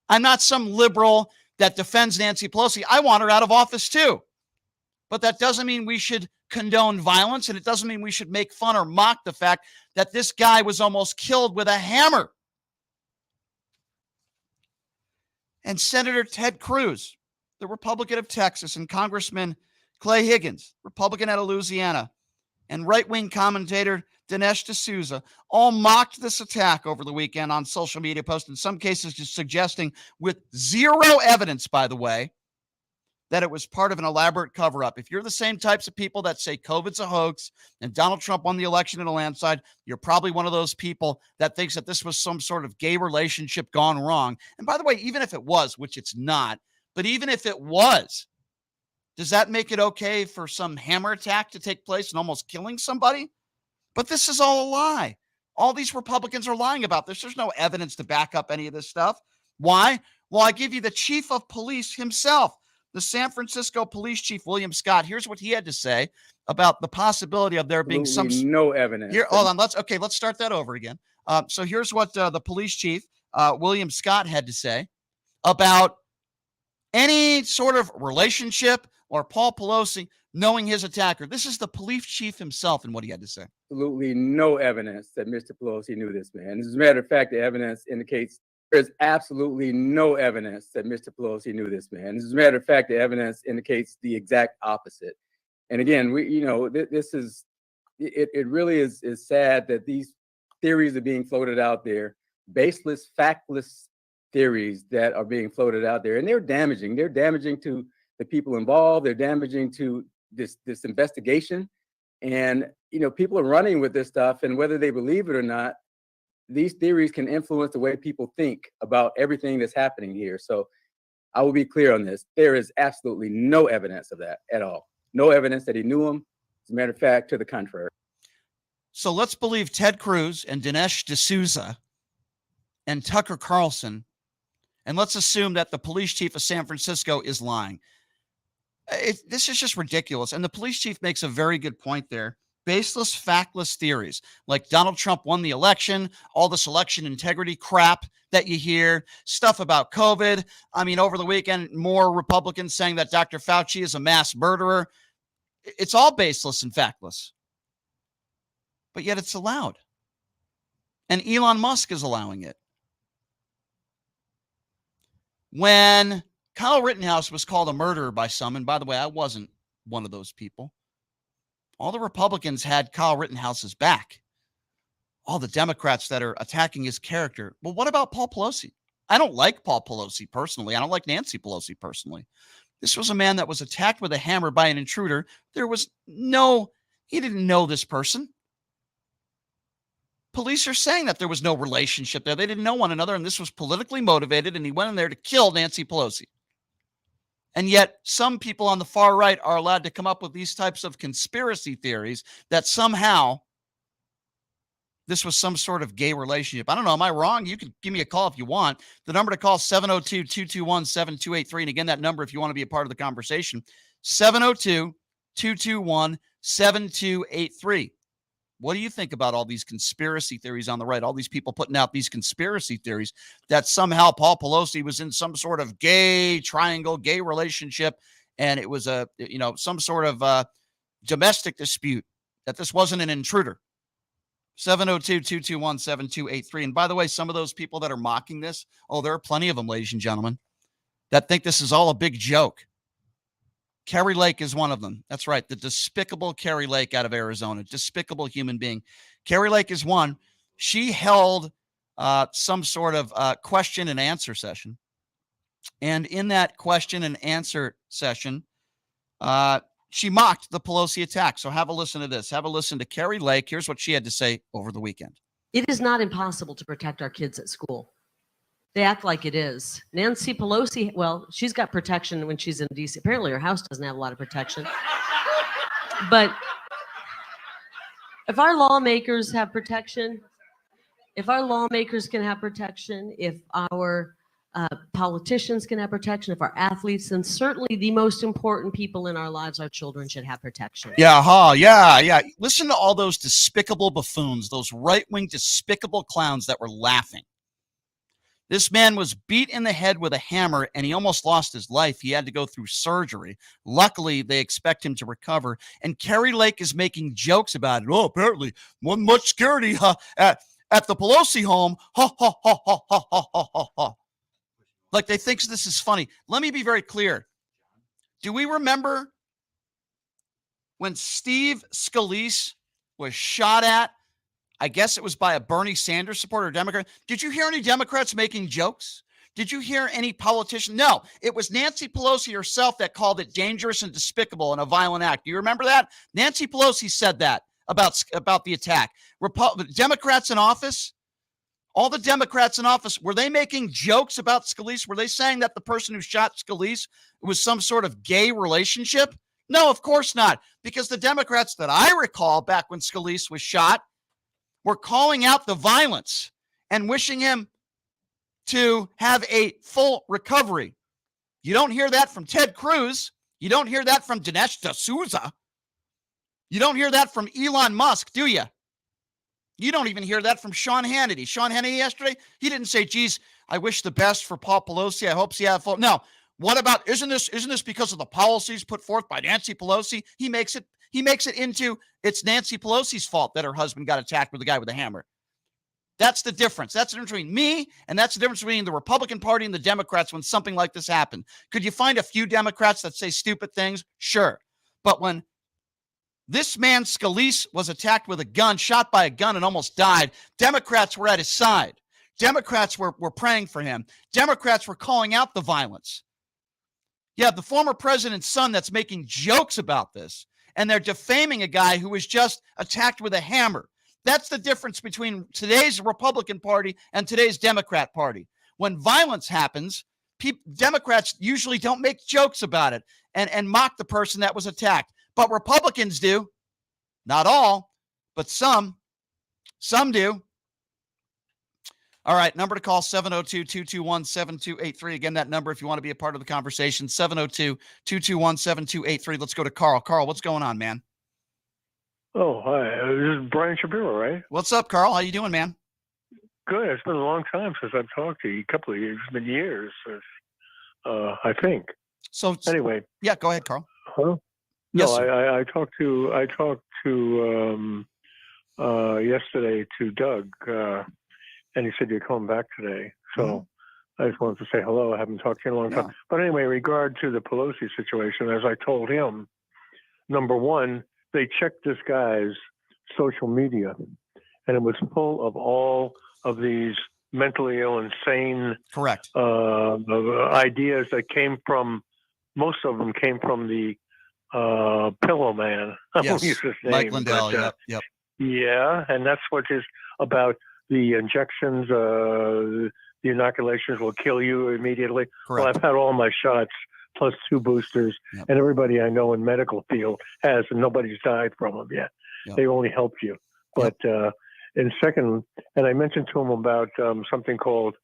I'm not some liberal that defends Nancy Pelosi. I want her out of office too. But that doesn't mean we should condone violence, and it doesn't mean we should make fun or mock the fact that this guy was almost killed with a hammer. And Senator Ted Cruz, the Republican of Texas, and Congressman Clay Higgins, Republican out of Louisiana, and right-wing commentator Dinesh D'Souza all mocked this attack over the weekend on social media posts, in some cases just suggesting, with zero evidence, by the way, that it was part of an elaborate cover-up. If you're the same types of people that say COVID's a hoax and Donald Trump won the election in a landslide, you're probably one of those people that thinks that this was some sort of gay relationship gone wrong. And by the way, even if it was, which it's not, but even if it was, does that make it okay for some hammer attack to take place and almost killing somebody? But this is all a lie. All these Republicans are lying about this. There's no evidence to back up any of this stuff. Why? Well, I give you the chief of police himself, the San Francisco police chief, William Scott. Here's what he had to say about the possibility of there being some... no evidence. Here, hold on. Let's start that over again. So here's what the police chief, William Scott, had to say about any sort of relationship or Paul Pelosi knowing his attacker. This is the police chief himself and what he had to say. Absolutely no evidence that Mr. Pelosi knew this man. As a matter of fact, the evidence indicates there's absolutely no evidence that Mr. Pelosi knew this man. As a matter of fact, the evidence indicates the exact opposite. And again, this is, it really is sad that these theories are being floated out there, baseless, factless theories that are being floated out there, and they're damaging. They're damaging to the people involved. They're damaging to this investigation. And, people are running with this stuff, and whether they believe it or not, these theories can influence the way people think about everything that's happening here. So I will be clear on this. There is absolutely no evidence of that at all. No evidence that he knew him. As a matter of fact, to the contrary. So let's believe Ted Cruz and Dinesh D'Souza and Tucker Carlson, and let's assume that the police chief of San Francisco is lying. This is just ridiculous. And the police chief makes a very good point there. Baseless, factless theories like Donald Trump won the election, all this election integrity crap that you hear, stuff about COVID. I mean, over the weekend, more Republicans saying that Dr. Fauci is a mass murderer. It's all baseless and factless. But yet it's allowed. And Elon Musk is allowing it. When Kyle Rittenhouse was called a murderer by some, and by the way, I wasn't one of those people, all the Republicans had Kyle Rittenhouse's back. All the Democrats that are attacking his character. Well, what about Paul Pelosi? I don't like Paul Pelosi personally. I don't like Nancy Pelosi personally. This was a man that was attacked with a hammer by an intruder. He didn't know this person. Police are saying that there was no relationship there. They didn't know one another, and this was politically motivated, and he went in there to kill Nancy Pelosi. And yet some people on the far right are allowed to come up with these types of conspiracy theories that somehow this was some sort of gay relationship. I don't know. Am I wrong? You can give me a call if you want. The number to call is 702-221-7283. And again, that number, if you want to be a part of the conversation, 702-221-7283. What do you think about all these conspiracy theories on the right? All these people putting out these conspiracy theories that somehow Paul Pelosi was in some sort of gay triangle, gay relationship, and it was some sort of domestic dispute, that this wasn't an intruder. 702-221-7283. And by the way, some of those people that are mocking this, there are plenty of them, ladies and gentlemen, that think this is all a big joke. Carrie Lake is one of them. That's right. The despicable Carrie Lake out of Arizona. Despicable human being. Carrie Lake is one. She held some sort of question and answer session. And in that question and answer session, she mocked the Pelosi attack. So have a listen to this. Have a listen to Carrie Lake. Here's what she had to say over the weekend. It is not impossible to protect our kids at school. They act like it is. Nancy Pelosi, well, she's got protection when she's in D.C. Apparently her house doesn't have a lot of protection. But if our lawmakers have protection, if our lawmakers can have protection, if our politicians can have protection, if our athletes, then certainly the most important people in our lives, our children, should have protection. Yeah. Listen to all those despicable buffoons, those right-wing despicable clowns that were laughing. This man was beat in the head with a hammer, and he almost lost his life. He had to go through surgery. Luckily, they expect him to recover. And Kerry Lake is making jokes about it. Oh, apparently, one much security at the Pelosi home. Ha, ha, ha, ha, ha, ha, ha, ha, ha. Like they think this is funny. Let me be very clear. Do we remember when Steve Scalise was shot at? I guess it was by a Bernie Sanders supporter, Democrat. Did you hear any Democrats making jokes? Did you hear any politician? No, it was Nancy Pelosi herself that called it dangerous and despicable and a violent act. Do you remember that? Nancy Pelosi said that about the attack. Democrats in office, all the Democrats in office, were they making jokes about Scalise? Were they saying that the person who shot Scalise was some sort of gay relationship? No, of course not. Because the Democrats that I recall back when Scalise was shot were calling out the violence and wishing him to have a full recovery. You don't hear that from Ted Cruz. You don't hear that from Dinesh D'Souza. You don't hear that from Elon Musk, do you? You don't even hear that from Sean Hannity. Sean Hannity yesterday, he didn't say, geez, I wish the best for Paul Pelosi. I hope he had full. No. What about, isn't this because of the policies put forth by Nancy Pelosi? He makes it into it's Nancy Pelosi's fault that her husband got attacked with a guy with a hammer. That's the difference. That's the difference between me, and that's the difference between the Republican Party and the Democrats when something like this happened. Could you find a few Democrats that say stupid things? Sure. But when this man Scalise was attacked with a gun, shot by a gun, and almost died, Democrats were at his side. Democrats were praying for him. Democrats were calling out the violence. Yeah, the former president's son that's making jokes about this, and they're defaming a guy who was just attacked with a hammer. That's the difference between today's Republican Party and today's Democrat Party. When violence happens, Democrats usually don't make jokes about it and mock the person that was attacked. But Republicans do. Not all, but some. Some do. All right, number to call, 702-221-7283. Again, that number if you want to be a part of the conversation, 702-221-7283. Let's go to Carl. Carl, what's going on, man? Oh, hi. This is Brian Shapiro, right? What's up, Carl? How you doing, man? Good. It's been a long time since I've talked to you. A couple of years. It's been years, I think. So anyway. Yeah, go ahead, Carl. Huh? Yes, No, sir. I talked to yesterday to Doug, and he said you're coming back today. So I just wanted to say hello. I haven't talked to you in a long time. But anyway, in regard to the Pelosi situation, as I told him, number one, they checked this guy's social media, and it was full of all of these mentally ill, insane correct ideas that came from, most of them came from the Pillow Man. I won't use his name, Mike Lindell. but, Yep. Yeah, and that's what is about the injections. The inoculations will kill you immediately. Correct. Well, I've had all my shots plus 2 boosters, and everybody I know in medical field has, and nobody's died from them yet. They only help you. But and second, and I mentioned to him about something called,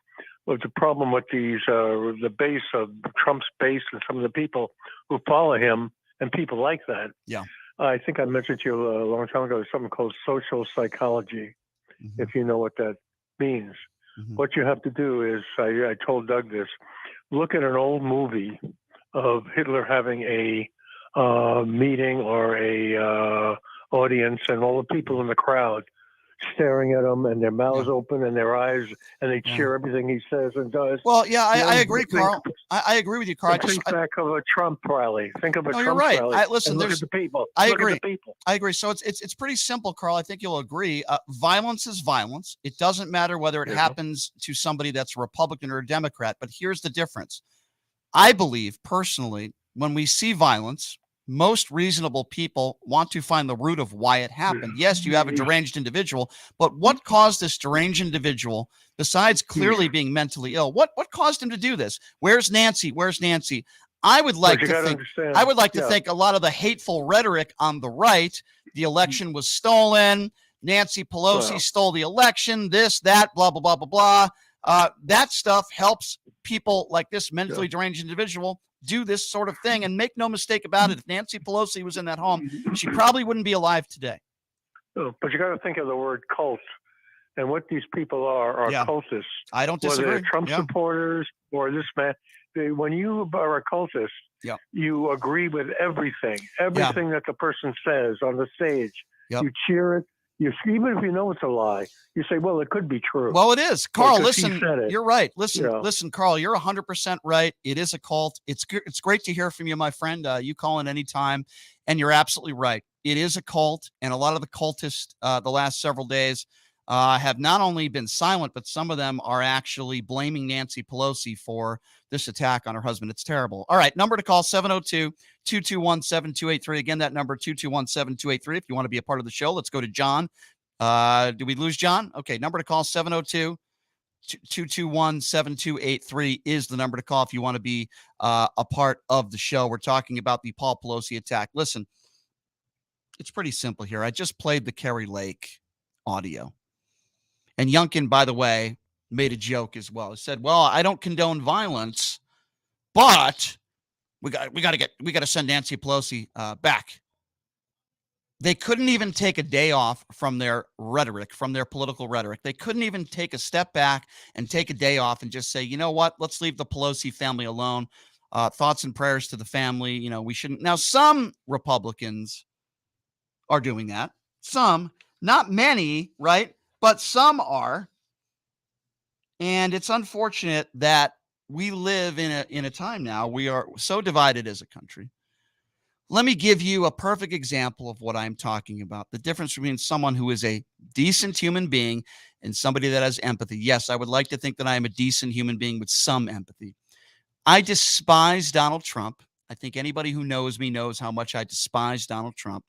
what's the problem with these, the base of Trump's base and some of the people who follow him and people like that. Yeah. I think I mentioned to you a long time ago, something called social psychology, if you know what that means. What you have to do is, I told Doug this, look at an old movie of Hitler having a meeting or a audience, and all the people in the crowd staring at him and their mouths open and their eyes, and they cheer everything he says and does. Well, yeah, I agree, Carl. I agree with you, Carl. Think back of a Trump rally. Think of a Trump you're right. rally. Listen, and look there's at the people. I Look agree. At the people. I agree. So it's pretty simple, Carl. I think you'll agree. Violence is violence. It doesn't matter whether it happens to somebody that's a Republican or a Democrat. But here's the difference. I believe personally, when we see violence, most reasonable people want to find the root of why it happened. Yes, you have a deranged individual, but what caused this deranged individual, besides clearly being mentally ill? What caused him to do this? Where's Nancy? Where's Nancy? I would like to think a lot of the hateful rhetoric on the right, the election was stolen, Nancy Pelosi stole the election, this, that, blah, blah, blah, blah, blah. That stuff helps people like this mentally deranged individual do this sort of thing. And make no mistake about it, if Nancy Pelosi was in that home, she probably wouldn't be alive today. But you got to think of the word cult. And what these people are cultists. I don't disagree. Whether they're Trump supporters or this man. When you are a cultist, you agree with everything that the person says on the stage. You cheer it. Even if you know it's a lie, you say, well, it could be true. Well, it is. Carl, listen, you're right. Listen, Carl, you're 100% right. It is a cult. It's great to hear from you, my friend. You call in anytime, and you're absolutely right. It is a cult, and a lot of the cultists the last several days have not only been silent, but some of them are actually blaming Nancy Pelosi for this attack on her husband. It's terrible. All right, number to call, 702-221-7283. Again, that number, 221-7283. If you want to be a part of the show, let's go to John. Did we lose John? Okay, number to call, 702-221-7283 is the number to call if you want to be a part of the show. We're talking about the Paul Pelosi attack. Listen, it's pretty simple here. I just played the Kerry Lake audio. And Youngkin, by the way, made a joke as well. He said, well, I don't condone violence, but we got to send Nancy Pelosi back. They couldn't even take a day off from their rhetoric, from their political rhetoric. They couldn't even take a step back and take a day off and just say, you know what, let's leave the Pelosi family alone. Thoughts and prayers to the family. You know, we shouldn't. Now, some Republicans are doing that. Some, not many, right? But some are. And it's unfortunate that we live in a time now. We are so divided as a country. Let me give you a perfect example of what I'm talking about. The difference between someone who is a decent human being and somebody that has empathy. Yes, I would like to think that I am a decent human being with some empathy. I despise Donald Trump. I think anybody who knows me knows how much I despise Donald Trump.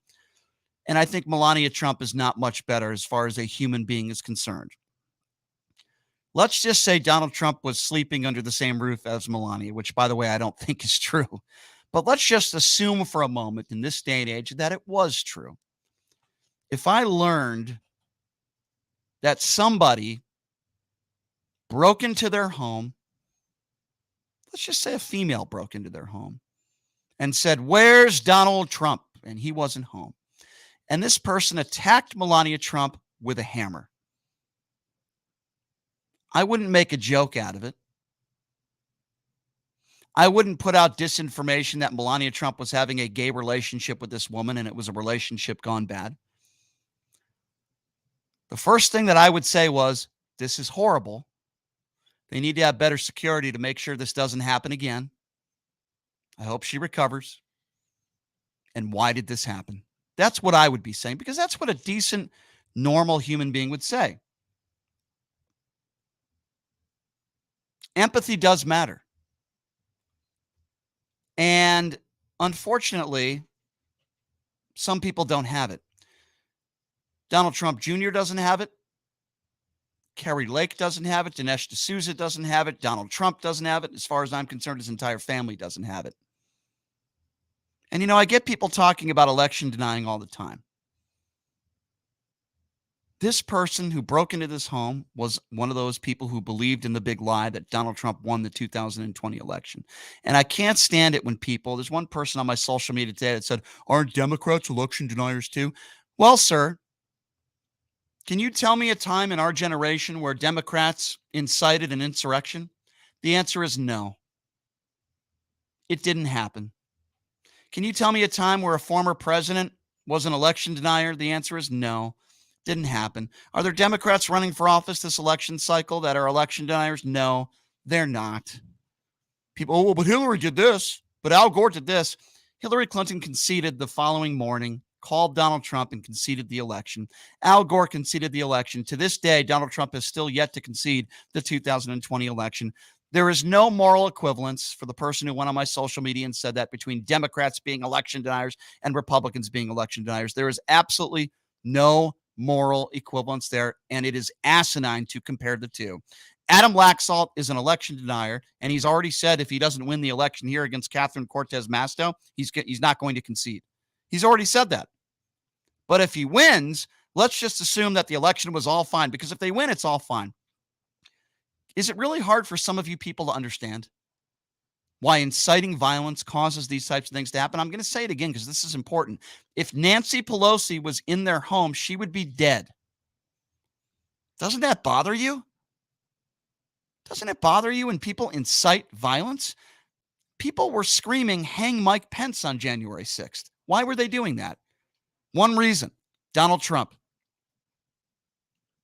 And I think Melania Trump is not much better as far as a human being is concerned. Let's just say Donald Trump was sleeping under the same roof as Melania, which, by the way, I don't think is true. But let's just assume for a moment in this day and age that it was true. If I learned that somebody broke into their home, let's just say a female broke into their home and said, where's Donald Trump? And he wasn't home. And this person attacked Melania Trump with a hammer. I wouldn't make a joke out of it. I wouldn't put out disinformation that Melania Trump was having a gay relationship with this woman and it was a relationship gone bad. The first thing that I would say was, this is horrible. They need to have better security to make sure this doesn't happen again. I hope she recovers. And why did this happen? That's what I would be saying, because that's what a decent, normal human being would say. Empathy does matter. And unfortunately, some people don't have it. Donald Trump Jr. doesn't have it. Kerry Lake doesn't have it. Dinesh D'Souza doesn't have it. Donald Trump doesn't have it. As far as I'm concerned, his entire family doesn't have it. And, you know, I get people talking about election denying all the time. This person who broke into this home was one of those people who believed in the big lie that Donald Trump won the 2020 election. And I can't stand it when people, there's one person on my social media today that said, aren't Democrats election deniers too? Well, sir, can you tell me a time in our generation where Democrats incited an insurrection? The answer is no. It didn't happen. Can you tell me a time where a former president was an election denier? The answer is no. Didn't happen. Are there Democrats running for office this election cycle that are election deniers? No, they're not. People, oh, well, but Hillary did this, but Al Gore did this. Hillary Clinton conceded the following morning, called Donald Trump and conceded the election. Al Gore conceded the election. To this day, Donald Trump has still yet to concede the 2020 election. There is no moral equivalence for the person who went on my social media and said that between Democrats being election deniers and Republicans being election deniers. There is absolutely no moral equivalence there, and it is asinine to compare the two. Adam Laxalt is an election denier, and he's already said if he doesn't win the election here against Catherine Cortez Masto, he's not going to concede. He's already said that. But if he wins, let's just assume that the election was all fine, because if they win, it's all fine. Is it really hard for some of you people to understand why inciting violence causes these types of things to happen? I'm going to say it again because this is important. If Nancy Pelosi was in their home, she would be dead. Doesn't that bother you? Doesn't it bother you when people incite violence? People were screaming, "Hang Mike Pence" on January 6th. Why were they doing that? One reason: Donald Trump.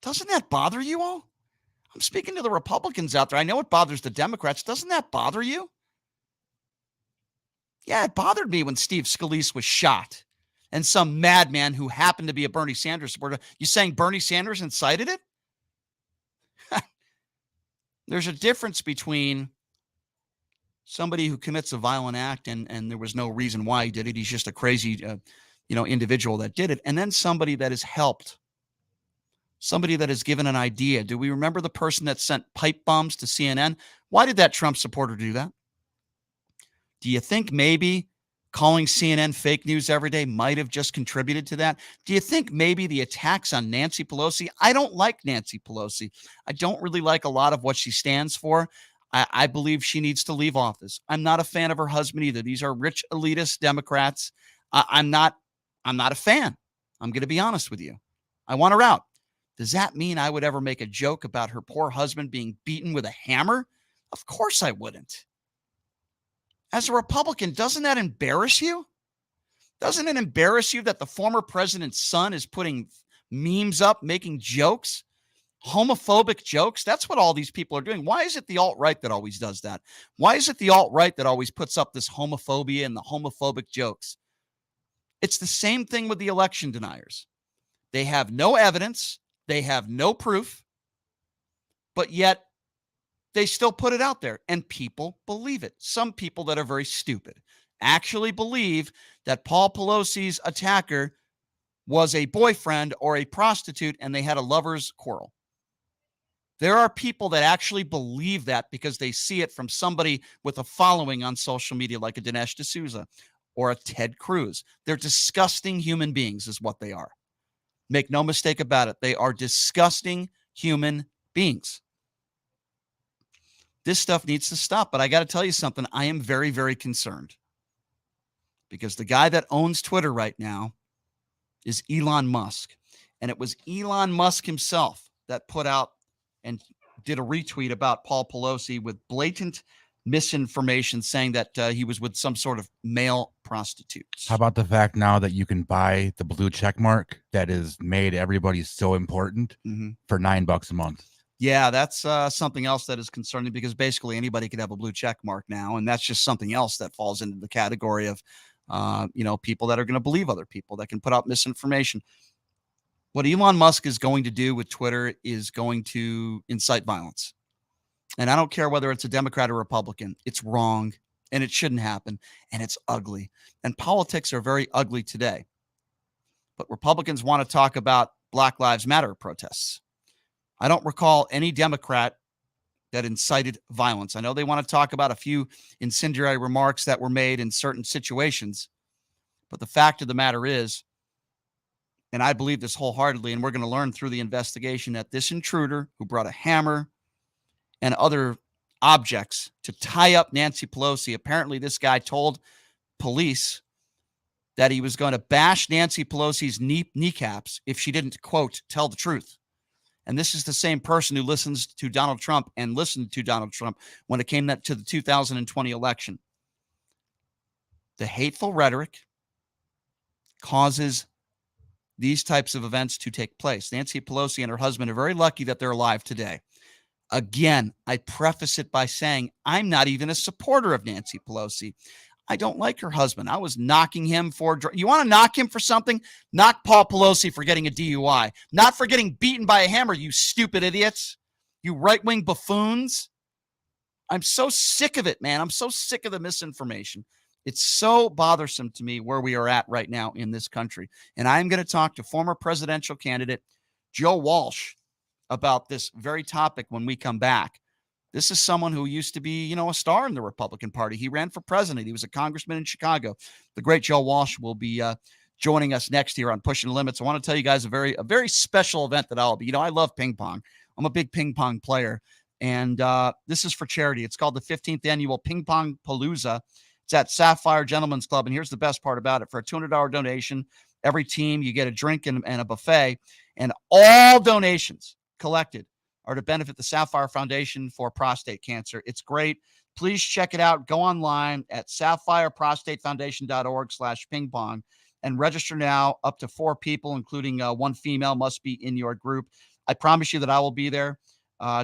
Doesn't that bother you all? I'm speaking to the Republicans out there. I know it bothers the Democrats. Doesn't that bother you? Yeah, it bothered me when Steve Scalise was shot and some madman who happened to be a Bernie Sanders supporter. You saying Bernie Sanders incited it? There's a difference between somebody who commits a violent act and there was no reason why he did it. He's just a crazy, individual that did it. And then somebody that has helped, somebody that has given an idea. Do we remember the person that sent pipe bombs to CNN? Why did that Trump supporter do that? Do you think maybe calling CNN fake news every day might have just contributed to that? Do you think maybe the attacks on Nancy Pelosi? I don't like Nancy Pelosi. I don't really like a lot of what she stands for. I believe she needs to leave office. I'm not a fan of her husband either. These are rich elitist Democrats. I'm not a fan. I'm going to be honest with you. I want her out. Does that mean I would ever make a joke about her poor husband being beaten with a hammer? Of course I wouldn't. As a Republican, doesn't that embarrass you? Doesn't it embarrass you that the former president's son is putting memes up, making jokes, homophobic jokes? That's what all these people are doing. Why is it the alt-right that always does that? Why is it the alt-right that always puts up this homophobia and the homophobic jokes? It's the same thing with the election deniers. They have no evidence. They have no proof, but yet they still put it out there and people believe it. Some people that are very stupid actually believe that Paul Pelosi's attacker was a boyfriend or a prostitute and they had a lover's quarrel. There are people that actually believe that because they see it from somebody with a following on social media like a Dinesh D'Souza or a Ted Cruz. They're disgusting human beings is what they are. Make no mistake about it. They are disgusting human beings. This stuff needs to stop. But I got to tell you something. I am very, very concerned because the guy that owns Twitter right now is Elon Musk. And it was Elon Musk himself that put out and did a retweet about Paul Pelosi with blatant misinformation saying that he was with some sort of male prostitute. How about the fact now that you can buy the blue check mark that has made everybody so important for $9 a month? Yeah, that's something else that is concerning because basically anybody could have a blue check mark now. And that's just something else that falls into the category of, people that are going to believe other people that can put out misinformation. What Elon Musk is going to do with Twitter is going to incite violence. And I don't care whether it's a Democrat or Republican. It's wrong and it shouldn't happen. And it's ugly. And politics are very ugly today. But Republicans want to talk about Black Lives Matter protests. I don't recall any Democrat that incited violence. I know they want to talk about a few incendiary remarks that were made in certain situations. But the fact of the matter is, and I believe this wholeheartedly, and we're going to learn through the investigation that this intruder who brought a hammer and other objects to tie up Nancy Pelosi, apparently this guy told police that he was going to bash Nancy Pelosi's kneecaps if she didn't, quote, tell the truth. And this is the same person who listens to Donald Trump and listened to Donald Trump when it came to the 2020 election. The hateful rhetoric causes these types of events to take place. Nancy Pelosi and her husband are very lucky that they're alive today. Again, I preface it by saying I'm not even a supporter of Nancy Pelosi. I don't like her husband. I was knocking him for, you want to knock him for something? Knock Paul Pelosi for getting a DUI, not for getting beaten by a hammer, you stupid idiots, you right-wing buffoons. I'm so sick of it, man. I'm so sick of the misinformation. It's so bothersome to me where we are at right now in this country. And I'm going to talk to former presidential candidate Joe Walsh about this very topic when we come back. This is someone who used to be, a star in the Republican Party. He ran for president. He was a congressman in Chicago. The great Joe Walsh will be joining us next year on Pushing the Limits. I want to tell you guys a very special event that I'll be. I love ping pong. I'm a big ping pong player. And this is for charity. It's called the 15th Annual Ping Pong Palooza. It's at Sapphire Gentlemen's Club. And here's the best part about it. For a $200 donation, every team, you get a drink and a buffet. And all donations collected are to benefit the Sapphire Foundation for prostate cancer. It's great. Please check it out. Go online at sapphireprostatefoundation.org/ping pong and register now. Up to 4 people, including 1 female, must be in your group. I promise you that I will be there.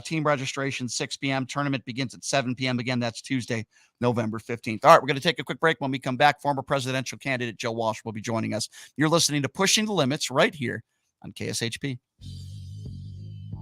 Team registration, 6 p.m. Tournament begins at 7 p.m. Again, that's Tuesday, November 15th. All right, we're going to take a quick break. When we come back, former presidential candidate Joe Walsh will be joining us. You're listening to Pushing the Limits right here on KSHP.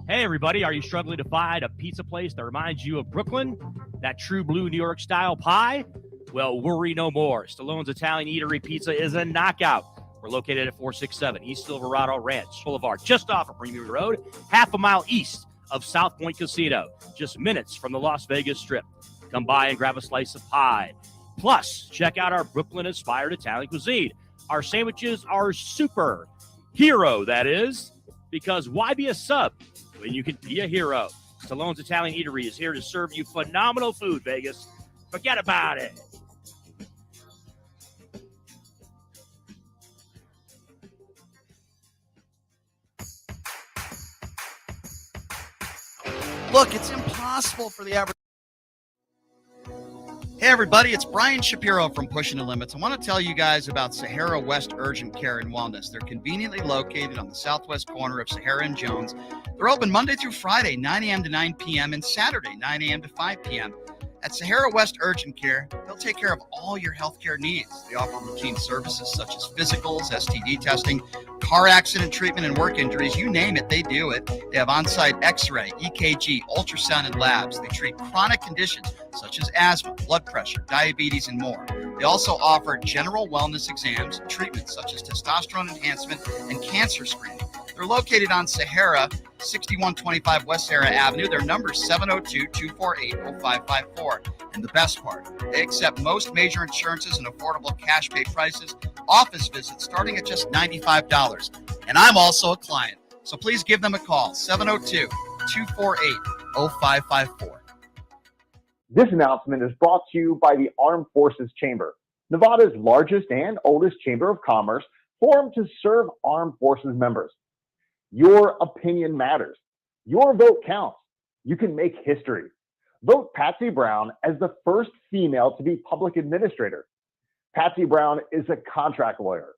Hey, everybody. Are you struggling to find a pizza place that reminds you of Brooklyn? That true blue New York style pie? Well, worry no more. Stallone's Italian Eatery Pizza is a knockout. We're located at 467 East Silverado Ranch Boulevard, just off of Premier Road, half a mile east of South Point Casino, just minutes from the Las Vegas Strip. Come by and grab a slice of pie. Plus, check out our Brooklyn-inspired Italian cuisine. Our sandwiches are super. Hero, that is. Because why be a sub when you can be a hero? Stallone's Italian Eatery is here to serve you phenomenal food, Vegas. Forget about it. Look, it's impossible for the average. Hey, everybody, it's Brian Shapiro from Pushing the Limits. I want to tell you guys about Sahara West Urgent Care and Wellness. They're conveniently located on the southwest corner of Sahara and Jones. They're open Monday through Friday, 9 a.m. to 9 p.m., and Saturday, 9 a.m. to 5 p.m. At Sahara West Urgent Care, they'll take care of all your healthcare needs. They offer routine services such as physicals, STD testing, car accident treatment, and work injuries. You name it, they do it. They have on-site x-ray, EKG, ultrasound, and labs. They treat chronic conditions such as asthma, blood pressure, diabetes, and more. They also offer general wellness exams, treatments such as testosterone enhancement, and cancer screening. They're located on Sahara, 6125 West Sahara Avenue. Their number is 702-248-0554. And the best part, they accept most major insurances and affordable cash pay prices, office visits starting at just $95. And I'm also a client. So please give them a call, 702-248-0554. This announcement is brought to you by the Armed Forces Chamber, Nevada's largest and oldest chamber of commerce, formed to serve armed forces members. Your opinion matters. Your vote counts. You can make history. Vote Patsy Brown as the first female to be public administrator. Patsy Brown is a contract lawyer.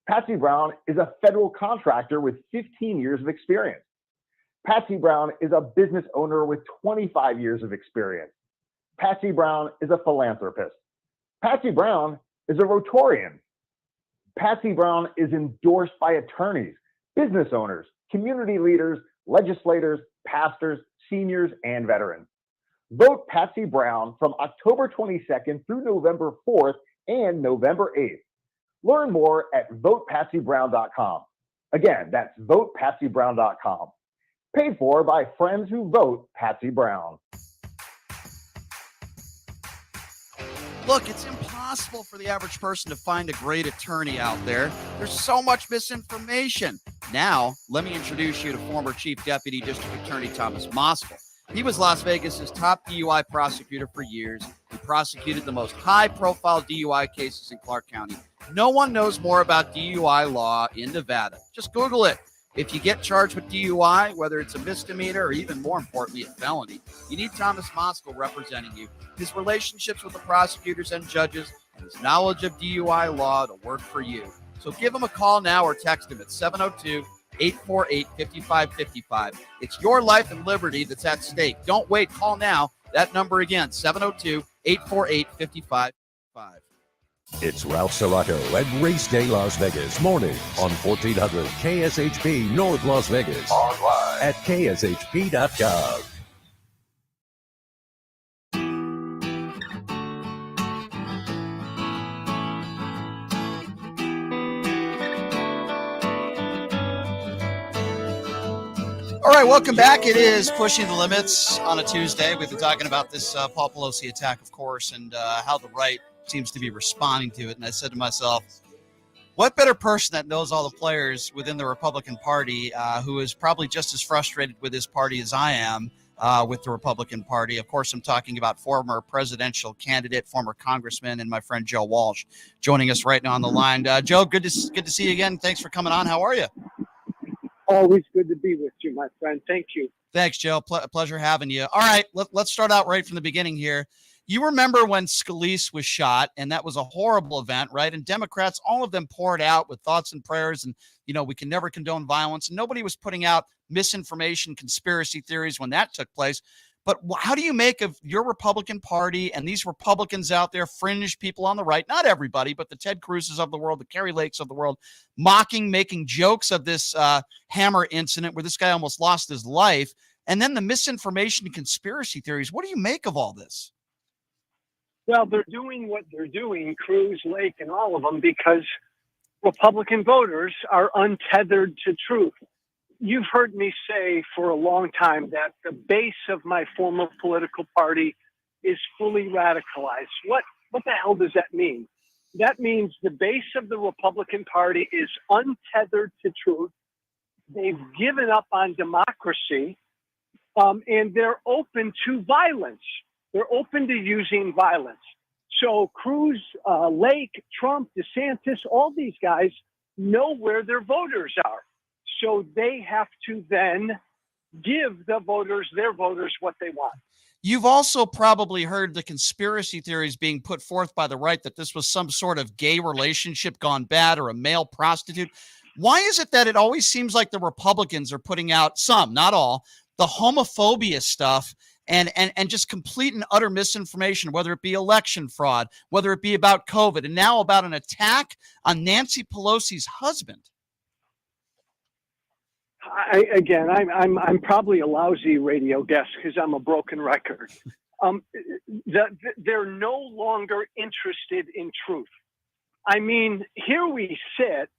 Patsy Brown is a federal contractor with 15 years of experience. Patsy Brown is a business owner with 25 years of experience. Patsy Brown is a philanthropist. Patsy Brown is a Rotarian. Patsy Brown is endorsed by attorneys, business owners, community leaders, legislators, pastors, seniors, and veterans. Vote Patsy Brown from October 22nd through November 4th and November 8th. Learn more at votepatsybrown.com. Again, that's votepatsybrown.com. Paid for by friends who vote Patsy Brown. Look, it's impossible for the average person to find a great attorney out there. There's so much misinformation. Now, let me introduce you to former Chief Deputy District Attorney Thomas Moskal. He was Las Vegas's top DUI prosecutor for years. He prosecuted the most high-profile DUI cases in Clark County. No one knows more about DUI law in Nevada. Just Google it. If you get charged with DUI, whether it's a misdemeanor or even more importantly, a felony, you need Thomas Moskal representing you. His relationships with the prosecutors and judges and his knowledge of DUI law to work for you. So give him a call now or text him at 702-848-5555. It's your life and liberty that's at stake. Don't wait. Call now. That number again, 702-848-5555. It's Ralph Serrato and Race Day Las Vegas morning on 1400 KSHP North Las Vegas. Online at kshp.com. All right, welcome back. It is Pushing the Limits on a Tuesday. We've been talking about this Paul Pelosi attack, of course, and how the right seems to be responding to it. And I said to myself, what better person that knows all the players within the Republican Party who is probably just as frustrated with his party as I am with the Republican Party? Of course, I'm talking about former presidential candidate, former congressman, and my friend Joe Walsh joining us right now on the line. Joe, good to see you again. Thanks for coming on. How are you? Always good to be with you, my friend. Thank you. Thanks, Joe. Pleasure having you. All right, let's start out right from the beginning here. You remember when Scalise was shot, and that was a horrible event, right? And Democrats, all of them poured out with thoughts and prayers, and, you know, we can never condone violence. And nobody was putting out misinformation, conspiracy theories when that took place. But how do you make of your Republican Party and these Republicans out there, fringe people on the right, not everybody, but the Ted Cruzes of the world, the Kerry Lakes of the world, mocking, making jokes of this hammer incident where this guy almost lost his life, and then the misinformation and conspiracy theories? What do you make of all this? Well, they're doing what they're doing, Cruz, Lake, and all of them, because Republican voters are untethered to truth. You've heard me say for a long time that the base of my former political party is fully radicalized. What the hell does that mean? That means the base of the Republican Party is untethered to truth. They've given up on democracy, and they're open to violence. They're open to using violence. So Cruz, Lake, Trump, DeSantis, all these guys know where their voters are. So they have to then give their voters what they want. You've also probably heard the conspiracy theories being put forth by the right that this was some sort of gay relationship gone bad or a male prostitute. Why is it that it always seems like the Republicans are putting out some, not all, the homophobia stuff and just complete and utter misinformation, whether it be election fraud, whether it be about COVID, and now about an attack on Nancy Pelosi's husband? I'm probably a lousy radio guest because I'm a broken record. They're no longer interested in truth. I mean, here we sit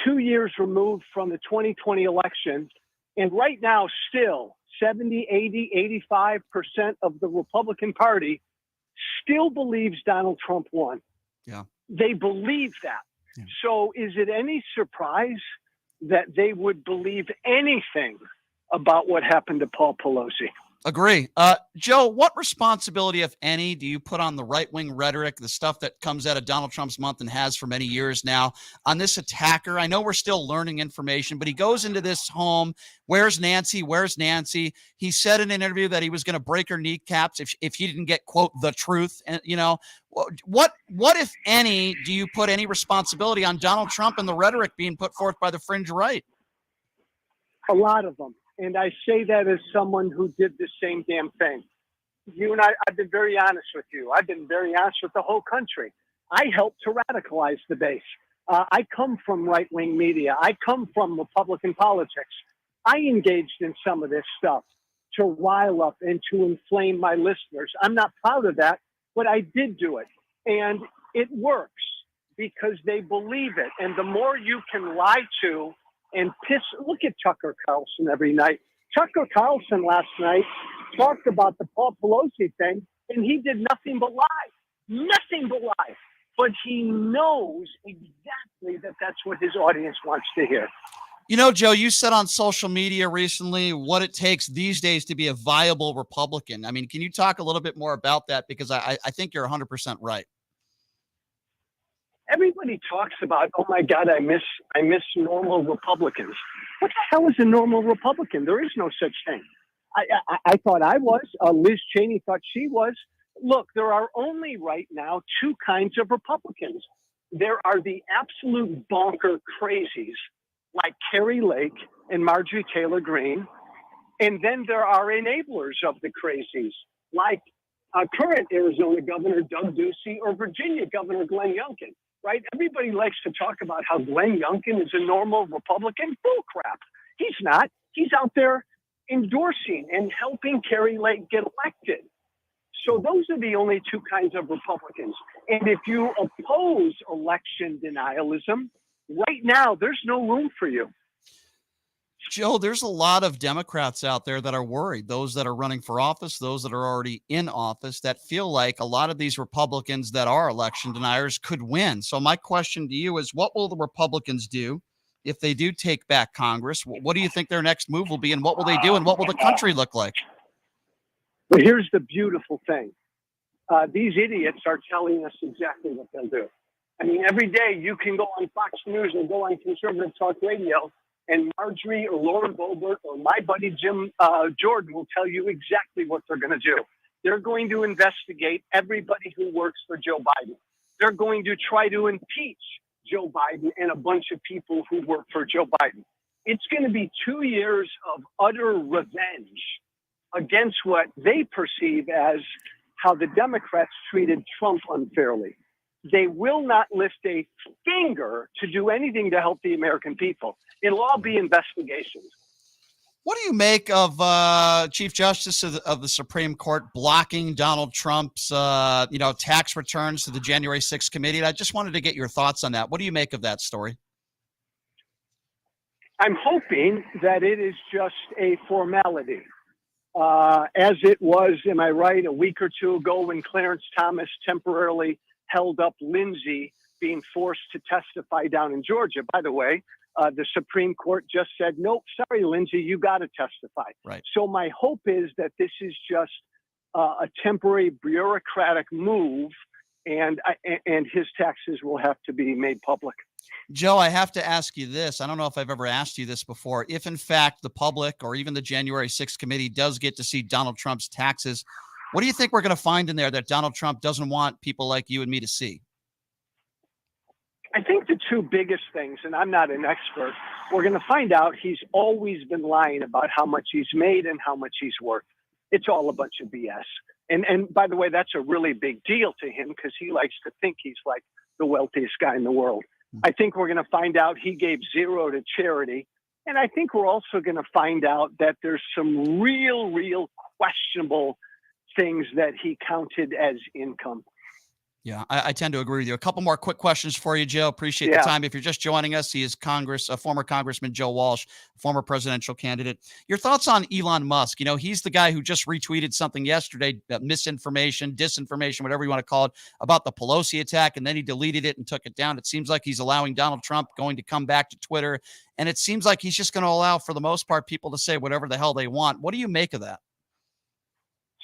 2 years removed from the 2020 election, and right now still 70, 80, 85% of the Republican Party still believes Donald Trump won. Yeah. They believe that. Yeah. So is it any surprise that they would believe anything about what happened to Paul Pelosi? Agree. Joe, what responsibility, if any, do you put on the right-wing rhetoric, the stuff that comes out of Donald Trump's month and has for many years now, on this attacker? I know we're still learning information, but he goes into this home. Where's Nancy? Where's Nancy? He said in an interview that he was going to break her kneecaps if he didn't get, quote, the truth. And, you know, what, if any, do you put any responsibility on Donald Trump and the rhetoric being put forth by the fringe right? A lot of them. And I say that as someone who did the same damn thing. You and I've been very honest with you. I've been very honest with the whole country. I helped to radicalize the base. I come from right-wing media. I come from Republican politics. I engaged in some of this stuff to rile up and to inflame my listeners. I'm not proud of that, but I did do it. And it works because they believe it. And the more you can lie to and look at Tucker Carlson every night. Tucker Carlson last night talked about the Paul Pelosi thing, and he did nothing but lie. Nothing but lie. But he knows exactly that that's what his audience wants to hear. You know, Joe, you said on social media recently what it takes these days to be a viable Republican. I mean, can you talk a little bit more about that? Because I think you're 100% right. Everybody talks about, oh my God, I miss normal Republicans. What the hell is a normal Republican? There is no such thing. I thought I was. Liz Cheney thought she was. Look, there are only right now two kinds of Republicans. There are the absolute bonker crazies like Kerry Lake and Marjorie Taylor Greene. And then there are enablers of the crazies like current Arizona Governor Doug Ducey or Virginia Governor Glenn Youngkin. Right? Everybody likes to talk about how Glenn Youngkin is a normal Republican. Bull crap. He's not. He's out there endorsing and helping Kerry Lake get elected. So those are the only two kinds of Republicans. And if you oppose election denialism, right now, there's no room for you. Joe, there's a lot of Democrats out there that are worried, those that are running for office, those that are already in office, that feel like a lot of these Republicans that are election deniers could win. So my question to you is, what will the Republicans do if they do take back Congress? What do you think their next move will be, and what will they do, and what will the country look like? But here's the beautiful thing. These idiots are telling us exactly what they'll do. I mean, every day you can go on Fox News or go on conservative talk radio, and Marjorie or Lauren Boebert or my buddy Jim Jordan will tell you exactly what they're going to do. They're going to investigate everybody who works for Joe Biden. They're going to try to impeach Joe Biden and a bunch of people who work for Joe Biden. It's going to be 2 years of utter revenge against what they perceive as how the Democrats treated Trump unfairly. They will not lift a finger to do anything to help the American people. It'll all be investigations. What do you make of Chief Justice of the Supreme Court blocking Donald Trump's, tax returns to the January 6th committee? And I just wanted to get your thoughts on that. What do you make of that story? I'm hoping that it is just a formality. As it was, am I right, a week or two ago when Clarence Thomas temporarily held up Lindsey being forced to testify down in Georgia. By the way, the Supreme Court just said, nope, sorry, Lindsey, you got to testify. Right. So my hope is that this is just a temporary bureaucratic move, and his taxes will have to be made public. Joe, I have to ask you this. I don't know if I've ever asked you this before. If, in fact, the public or even the January 6th committee does get to see Donald Trump's taxes, what do you think we're going to find in there that Donald Trump doesn't want people like you and me to see? I think the two biggest things, and I'm not an expert, we're going to find out he's always been lying about how much he's made and how much he's worth. It's all a bunch of BS. And by the way, that's a really big deal to him because he likes to think he's like the wealthiest guy in the world. I think we're going to find out he gave zero to charity. And I think we're also going to find out that there's some real questionable things that he counted as income. Yeah, I tend to agree with you. A couple more quick questions for you, Joe. Appreciate the time. If you're just joining us, he is former Congressman Joe Walsh, former presidential candidate. Your thoughts on Elon Musk? You know, he's the guy who just retweeted something yesterday, misinformation, disinformation, whatever you want to call it, about the Pelosi attack, and then he deleted it and took it down. It seems like he's allowing Donald Trump going to come back to Twitter, and it seems like he's just going to allow, for the most part, people to say whatever the hell they want. What do you make of that?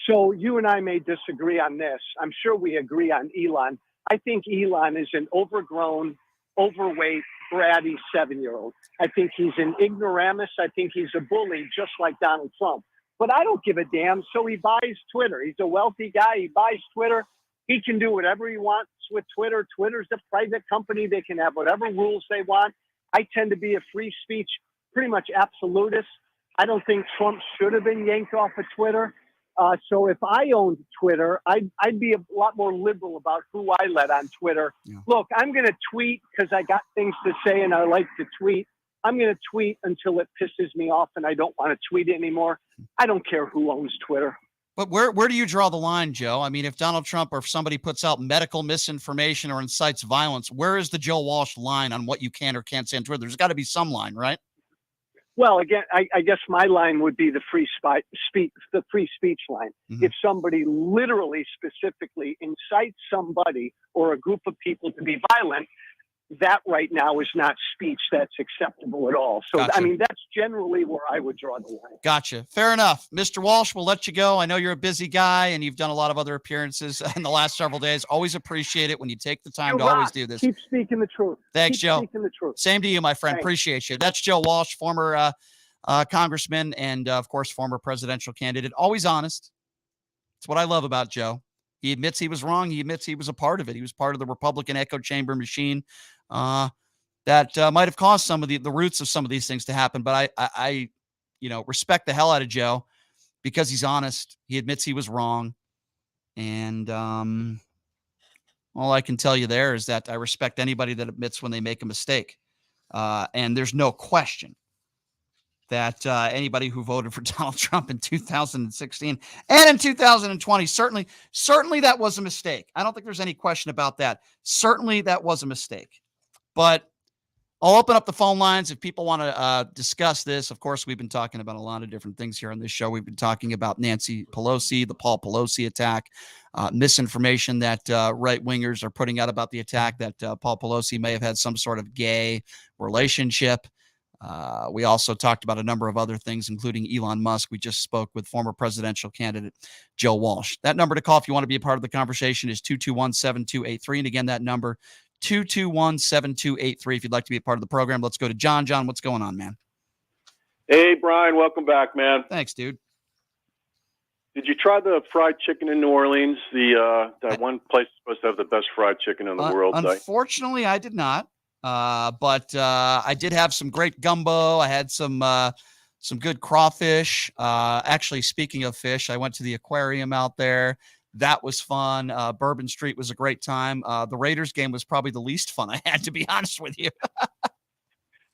So you and I may disagree on this. I'm sure we agree on Elon. I think Elon is an overgrown, overweight, bratty 7-year-old. I think he's an ignoramus. I think he's a bully, just like Donald Trump. But I don't give a damn. So he buys Twitter. He's a wealthy guy. He buys Twitter. He can do whatever he wants with Twitter. Twitter's a private company. They can have whatever rules they want. I tend to be a free speech, pretty much absolutist. I don't think Trump should have been yanked off of Twitter. So if I owned Twitter, I'd be a lot more liberal about who I let on Twitter. Yeah. Look, I'm going to tweet because I got things to say and I like to tweet. I'm going to tweet until it pisses me off and I don't want to tweet anymore. I don't care who owns Twitter. But where do you draw the line, Joe? I mean, if Donald Trump or if somebody puts out medical misinformation or incites violence, where is the Joe Walsh line on what you can or can't say on Twitter? There's got to be some line, right? Well, again, I guess my line would be the free speech line. Mm-hmm. If somebody literally, specifically incites somebody or a group of people to be violent, that right now is not speech that's acceptable at all. So, gotcha. I mean, that's generally where I would draw the line. Gotcha. Fair enough. Mr. Walsh, we'll let you go. I know you're a busy guy and you've done a lot of other appearances in the last several days. Always appreciate it when you take the time to always do this. Keep speaking the truth. Thanks, Joe. Speaking the truth. Same to you, my friend. Thanks. Appreciate you. That's Joe Walsh, former congressman and, of course, former presidential candidate. Always honest. It's what I love about Joe. He admits he was wrong. He admits he was a part of it. He was part of the Republican echo chamber machine that might have caused some of the roots of some of these things to happen. But I respect the hell out of Joe because he's honest. He admits he was wrong. And all I can tell you there is that I respect anybody that admits when they make a mistake. And there's no question that anybody who voted for Donald Trump in 2016 and in 2020, certainly that was a mistake. I don't think there's any question about that. Certainly that was a mistake. But I'll open up the phone lines if people want to discuss this. Of course, we've been talking about a lot of different things here on this show. We've been talking about Nancy Pelosi, the Paul Pelosi attack, misinformation that right-wingers are putting out about the attack, that Paul Pelosi may have had some sort of gay relationship. We also talked about a number of other things, including Elon Musk. We just spoke with former presidential candidate Joe Walsh. That number to call if you want to be a part of the conversation is 221-7283. And again, that number, 221-7283 if you'd like to be a part of the program. Let's go to John. John, what's going on, man? Hey, Brian, welcome back, man. Thanks, dude. Did you try the fried chicken in New Orleans? That one place is supposed to have the best fried chicken in the world. Unfortunately, I did not. But I did have some great gumbo. I had some good crawfish. Actually, speaking of fish, I went to the aquarium out there. That was fun. Bourbon Street was a great time. The Raiders game was probably the least fun I had, to be honest with you.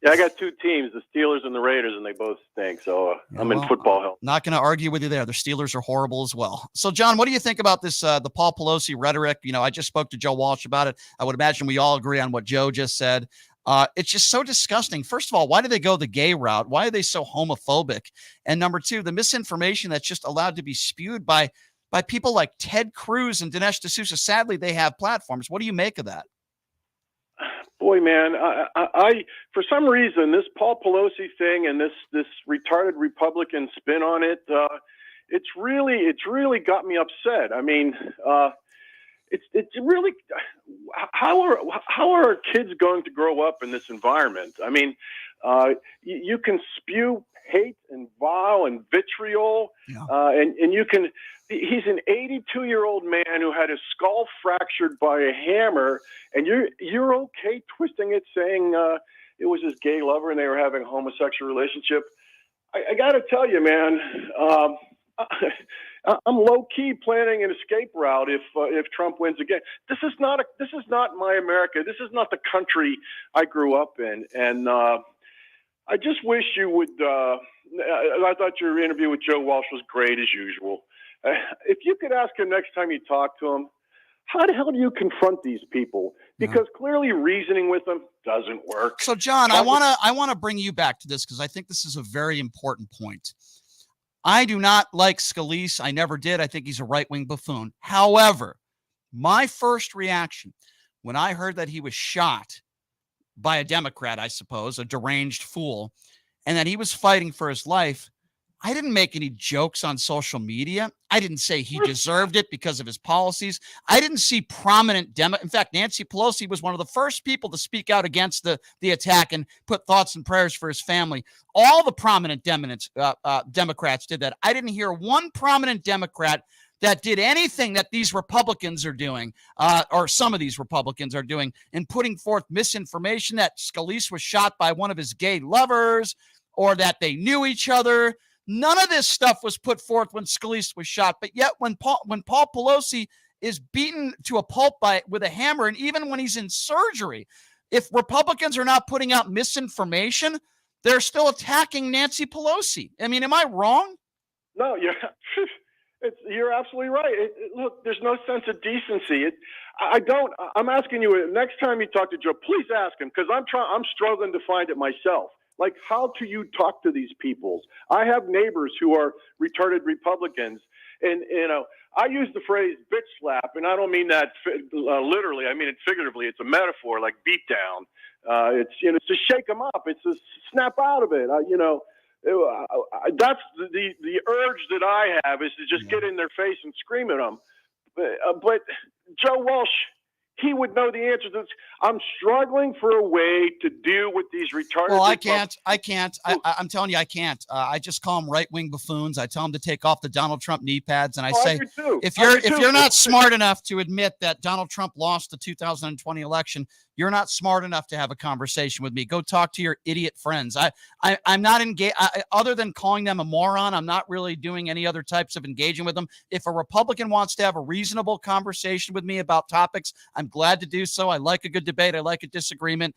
Yeah, I got two teams, the Steelers and the Raiders, and they both stink. So I'm in football hell. Not going to argue with you there. The Steelers are horrible as well. So, John, what do you think about this, the Paul Pelosi rhetoric? You know, I just spoke to Joe Walsh about it. I would imagine we all agree on what Joe just said. It's just so disgusting. First of all, why do they go the gay route? Why are they so homophobic? And number two, the misinformation that's just allowed to be spewed by people like Ted Cruz and Dinesh D'Souza. Sadly, they have platforms. What do you make of that? Boy, man, I for some reason, this Paul Pelosi thing and this retarded Republican spin on it, it's really got me upset. I mean, it's really, how are our kids going to grow up in this environment? I mean, you can spew hate and vile and vitriol, and you can. He's an 82-year-old man who had his skull fractured by a hammer, and you're okay twisting it, saying it was his gay lover and they were having a homosexual relationship. I got to tell you, man, I'm low key planning an escape route if Trump wins again. This is not my America. This is not the country I grew up in, and I just wish you would. I thought your interview with Joe Walsh was great as usual. If you could ask him next time you talk to him, how the hell do you confront these people? Because clearly reasoning with them doesn't work. So, John, I want to bring you back to this because I think this is a very important point. I do not like Scalise. I never did. I think he's a right-wing buffoon. However, my first reaction when I heard that he was shot by a Democrat, I suppose, a deranged fool, and that he was fighting for his life, I didn't make any jokes on social media. I didn't say he deserved it because of his policies. I didn't see prominent in fact, Nancy Pelosi was one of the first people to speak out against the attack and put thoughts and prayers for his family. All the prominent Democrats did that. I didn't hear one prominent Democrat that did anything that these Republicans are doing, or some of these Republicans are doing, in putting forth misinformation that Scalise was shot by one of his gay lovers or that they knew each other. None of this stuff was put forth when Scalise was shot. But yet when Paul Pelosi is beaten to a pulp with a hammer, and even when he's in surgery, if Republicans are not putting out misinformation, they're still attacking Nancy Pelosi. I mean, am I wrong? No, you're absolutely right. Look, there's no sense of decency. I'm asking you next time you talk to Joe, please ask him, because I'm struggling to find it myself. Like, how do you talk to these people? I have neighbors who are retarded Republicans, and I use the phrase "bitch slap," and I don't mean that literally. I mean it figuratively. It's a metaphor, like beat down. It's to shake them up. It's to snap out of it. That's the urge that I have, is to just get in their face and scream at them. But Joe Walsh, he would know the answer to this. I'm struggling for a way to deal with these retarded. Well, I can't. I'm telling you, I can't. I just call them right-wing buffoons. I tell them to take off the Donald Trump knee pads, and I say, if you're not smart enough to admit that Donald Trump lost the 2020 election, you're not smart enough to have a conversation with me. Go talk to your idiot friends. I'm not engaged. Other than calling them a moron, I'm not really doing any other types of engaging with them. If a Republican wants to have a reasonable conversation with me about topics, I'm glad to do so. I like a good debate. I like a disagreement.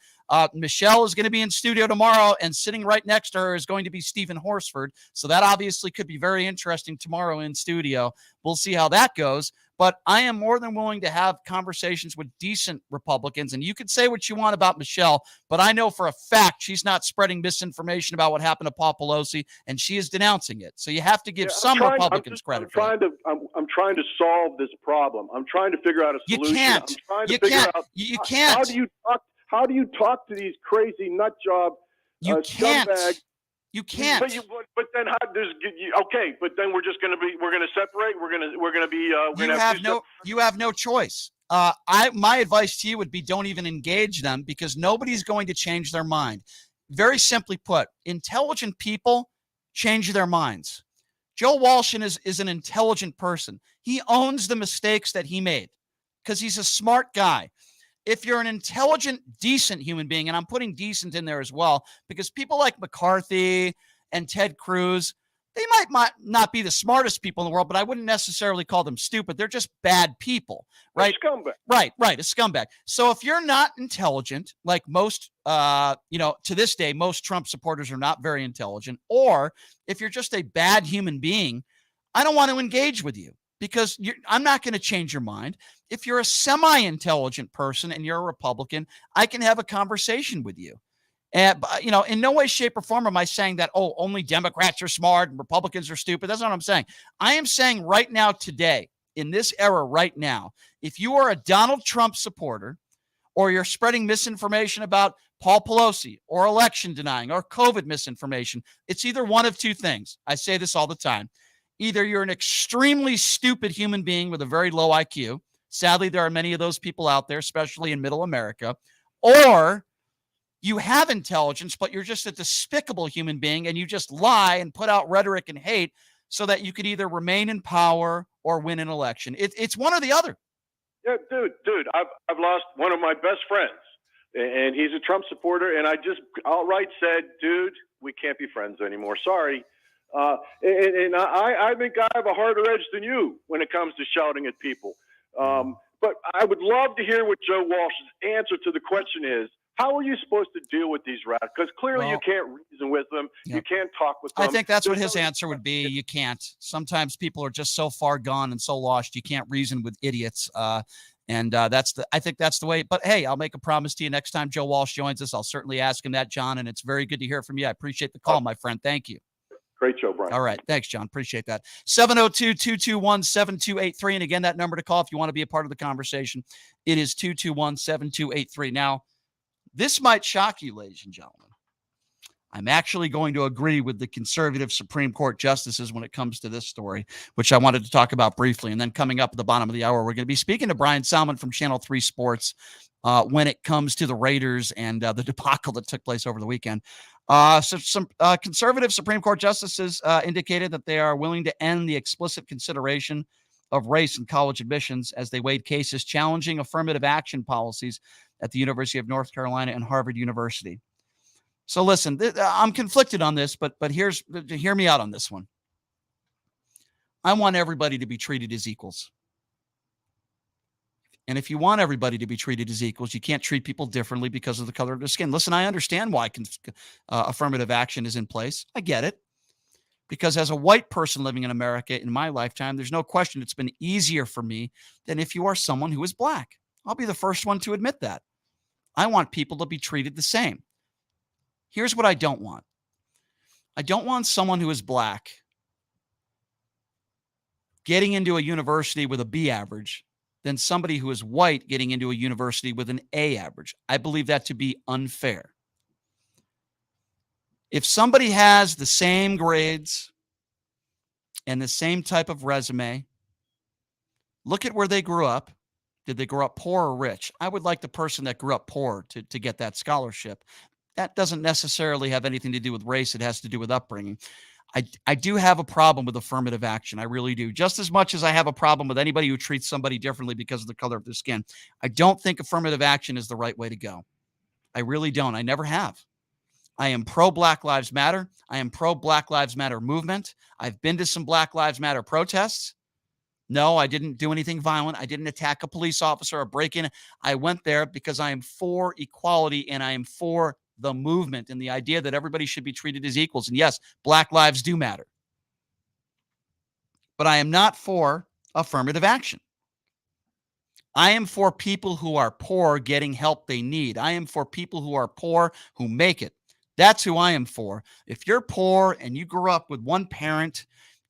Michelle is going to be in studio tomorrow, and sitting right next to her is going to be Stephen Horsford. So that obviously could be very interesting tomorrow in studio. We'll see how that goes. But I am more than willing to have conversations with decent Republicans. And you can say what you want about Michelle, but I know for a fact she's not spreading misinformation about what happened to Paul Pelosi, and she is denouncing it. So you have to give some Republicans credit for that. I'm trying to solve this problem. I'm trying to figure out a solution. You can't. I'm trying to You figure can't. out You can't. How do you talk to these crazy nut job can't. scumbags? You can't. But then how does okay? But then we're going to separate. We're going to be. You have no choice. My advice to you would be don't even engage them, because nobody's going to change their mind. Very simply put, intelligent people change their minds. Joe Walsh is an intelligent person. He owns the mistakes that he made because he's a smart guy. If you're an intelligent, decent human being, and I'm putting decent in there as well, because people like McCarthy and Ted Cruz, they might not be the smartest people in the world, but I wouldn't necessarily call them stupid. They're just bad people, right? A scumbag. Right, a scumbag. So if you're not intelligent, like most, to this day, most Trump supporters are not very intelligent, or if you're just a bad human being, I don't want to engage with you, because I'm not going to change your mind. If you're a semi-intelligent person and you're a Republican, I can have a conversation with you. And, in no way, shape, or form am I saying that, only Democrats are smart and Republicans are stupid. That's not what I'm saying. I am saying right now, today, in this era right now, if you are a Donald Trump supporter, or you're spreading misinformation about Paul Pelosi, or election denying, or COVID misinformation, it's either one of two things. I say this all the time. Either you're an extremely stupid human being with a very low IQ. Sadly, there are many of those people out there, especially in middle America. Or you have intelligence, but you're just a despicable human being, and you just lie and put out rhetoric and hate so that you could either remain in power or win an election. It's one or the other. Yeah, dude, I've lost one of my best friends, and he's a Trump supporter, and I just outright said, dude, we can't be friends anymore. Sorry. And I think I have a harder edge than you when it comes to shouting at people. But I would love to hear what Joe Walsh's answer to the question is. How are you supposed to deal with these rats? Because clearly you can't reason with them. Yep. You can't talk with them. I think that's what his answer would be. You can't. Sometimes people are just so far gone and so lost, you can't reason with idiots. I think that's the way. But hey, I'll make a promise to you. Next time Joe Walsh joins us, I'll certainly ask him that, John. And it's very good to hear from you. I appreciate the call, my friend. Thank you. Great show, Brian. All right. Thanks, John. Appreciate that. 702-221-7283. And again, that number to call if you want to be a part of the conversation, it is 221-7283. Now, this might shock you, ladies and gentlemen. I'm actually going to agree with the conservative Supreme Court justices when it comes to this story, which I wanted to talk about briefly. And then coming up at the bottom of the hour, we're going to be speaking to Brian Salmon from Channel 3 Sports when it comes to the Raiders and the debacle that took place over the weekend. So some conservative Supreme Court justices indicated that they are willing to end the explicit consideration of race in college admissions as they weighed cases challenging affirmative action policies at the University of North Carolina and Harvard University. So listen, I'm conflicted on this, but hear me out on this one. I want everybody to be treated as equals. And if you want everybody to be treated as equals, you can't treat people differently because of the color of their skin. Listen, I understand why affirmative action is in place. I get it. Because as a white person living in America in my lifetime, there's no question it's been easier for me than if you are someone who is black. I'll be the first one to admit that. I want people to be treated the same. Here's what I don't want. I don't want someone who is black getting into a university with a B average than somebody who is white getting into a university with an A average. I believe that to be unfair. If somebody has the same grades and the same type of resume, look at where they grew up. Did they grow up poor or rich? I would like the person that grew up poor to get that scholarship. That doesn't necessarily have anything to do with race. It has to do with upbringing. I do have a problem with affirmative action. I really do. Just as much as I have a problem with anybody who treats somebody differently because of the color of their skin. I don't think affirmative action is the right way to go. I really don't. I never have. I am pro Black Lives Matter. I am pro Black Lives Matter movement. I've been to some Black Lives Matter protests. No, I didn't do anything violent. I didn't attack a police officer or break in. I went there because I am for equality and I am for the movement and the idea that everybody should be treated as equals. And yes, Black lives do matter. But I am not for affirmative action. I am for people who are poor getting help they need. I am for people who are poor who make it. That's who I am for. If you're poor and you grew up with one parent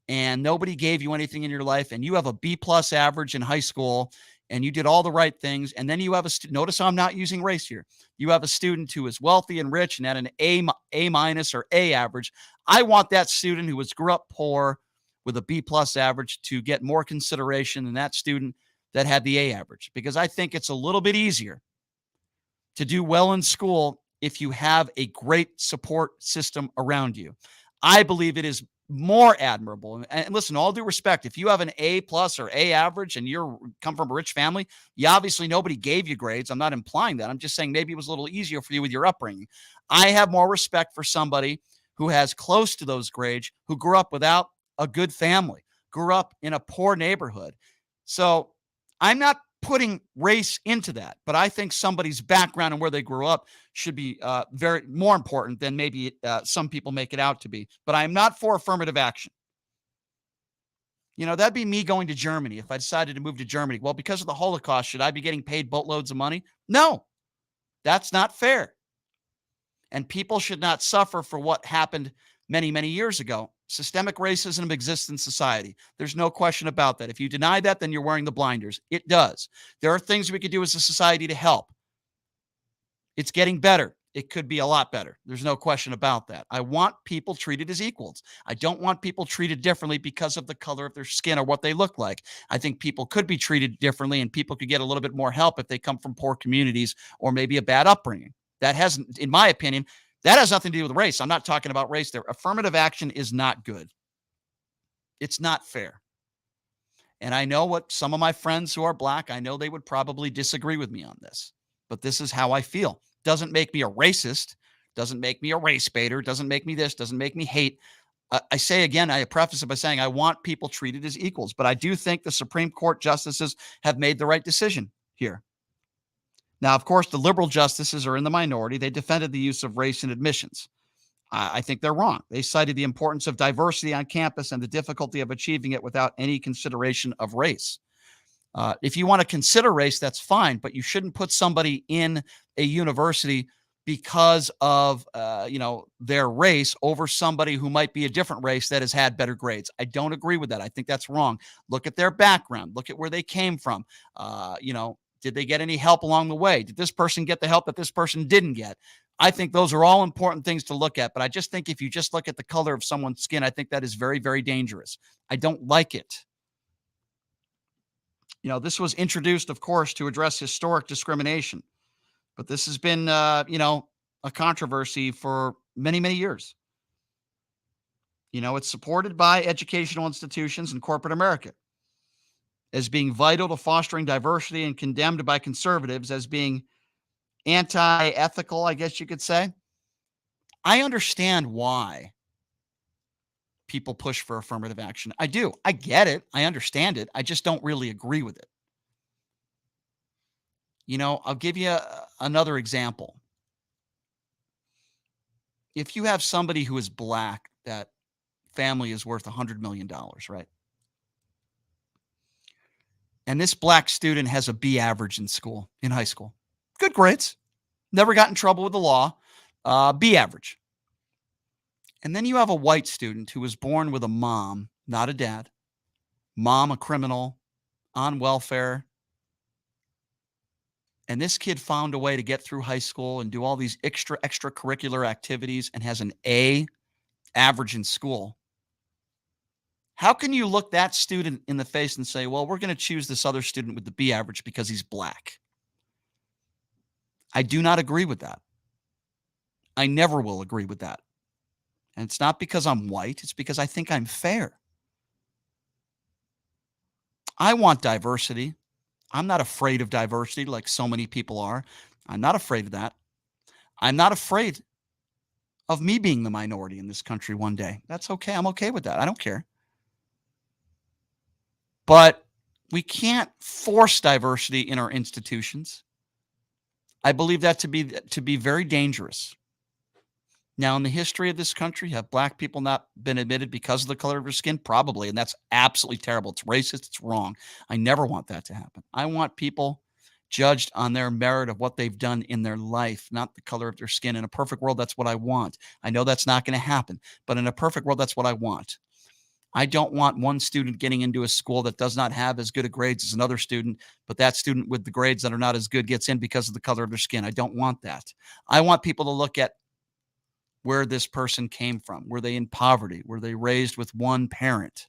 and nobody gave you anything in your life and you have a B+ average in high school and you did all the right things, and then you have notice how I'm not using race here. You have a student who is wealthy and rich and had an A- or A average. I want that student who grew up poor with a B+ average to get more consideration than that student that had the A average, because I think it's a little bit easier to do well in school if you have a great support system around you. I believe it is more admirable. And listen, all due respect, if you have an A+ or A average and you come from a rich family, obviously nobody gave you grades. I'm not implying that. I'm just saying maybe it was a little easier for you with your upbringing. I have more respect for somebody who has close to those grades, who grew up without a good family, grew up in a poor neighborhood. So I'm not putting race into that, but I think somebody's background and where they grew up should be very more important than maybe some people make it out to be. But I'm not for affirmative action. You know, that'd be me going to Germany if I decided to move to Germany. Well, because of the Holocaust, should I be getting paid boatloads of money? No, that's not fair. And people should not suffer for what happened many, many years ago. Systemic racism exists in society. There's no question about that. If you deny that, then you're wearing the blinders. It does. There are things we could do as a society to help. It's getting better. It could be a lot better. There's no question about that. I want people treated as equals. I don't want people treated differently because of the color of their skin or what they look like. I think people could be treated differently and people could get a little bit more help if they come from poor communities or maybe a bad upbringing. That hasn't, in my opinion, that has nothing to do with race. I'm not talking about race there. Affirmative action is not good. It's not fair. And I know what some of my friends who are black, I know they would probably disagree with me on this, but this is how I feel. Doesn't make me a racist, doesn't make me a race baiter, doesn't make me this, doesn't make me hate. I say again, I preface it by saying I want people treated as equals, but I do think the Supreme Court justices have made the right decision here. Now, of course, the liberal justices are in the minority. They defended the use of race in admissions. I think they're wrong. They cited the importance of diversity on campus and the difficulty of achieving it without any consideration of race. If you want to consider race, that's fine, but you shouldn't put somebody in a university because of their race over somebody who might be a different race that has had better grades. I don't agree with that. I think that's wrong. Look at their background. Look at where they came from. Did they get any help along the way? Did this person get the help that this person didn't get? I think those are all important things to look at. But I just think if you just look at the color of someone's skin, I think that is very, very dangerous. I don't like it. You know, this was introduced, of course, to address historic discrimination. But this has been, a controversy for many, many years. You know, it's supported by educational institutions in corporate America as being vital to fostering diversity and condemned by conservatives as being anti-ethical, I guess you could say. I understand why people push for affirmative action. I do. I get it. I understand it. I just don't really agree with it. You know, I'll give you another example. If you have somebody who is black, that family is worth $100 million, right? And this black student has a B average in school, in high school. Good grades. Never got in trouble with the law. B average. And then you have a white student who was born with a mom, not a dad. Mom, a criminal, on welfare. And this kid found a way to get through high school and do all these extracurricular activities and has an A average in school. How can you look that student in the face and say, well, we're going to choose this other student with the B average because he's black? I do not agree with that. I never will agree with that. And it's not because I'm white. It's because I think I'm fair. I want diversity. I'm not afraid of diversity like so many people are. I'm not afraid of that. I'm not afraid of me being the minority in this country one day. That's okay. I'm okay with that. I don't care. But we can't force diversity in our institutions. I believe that to be very dangerous. Now, in the history of this country, have black people not been admitted because of the color of their skin? Probably, and that's absolutely terrible. It's racist. It's wrong. I never want that to happen. I want people judged on their merit of what they've done in their life, not the color of their skin. In a perfect world, that's what I want. I know that's not going to happen, but in a perfect world, that's what I want. I don't want one student getting into a school that does not have as good a grades as another student, but that student with the grades that are not as good gets in because of the color of their skin. I don't want that. I want people to look at where this person came from. Were they in poverty? Were they raised with one parent?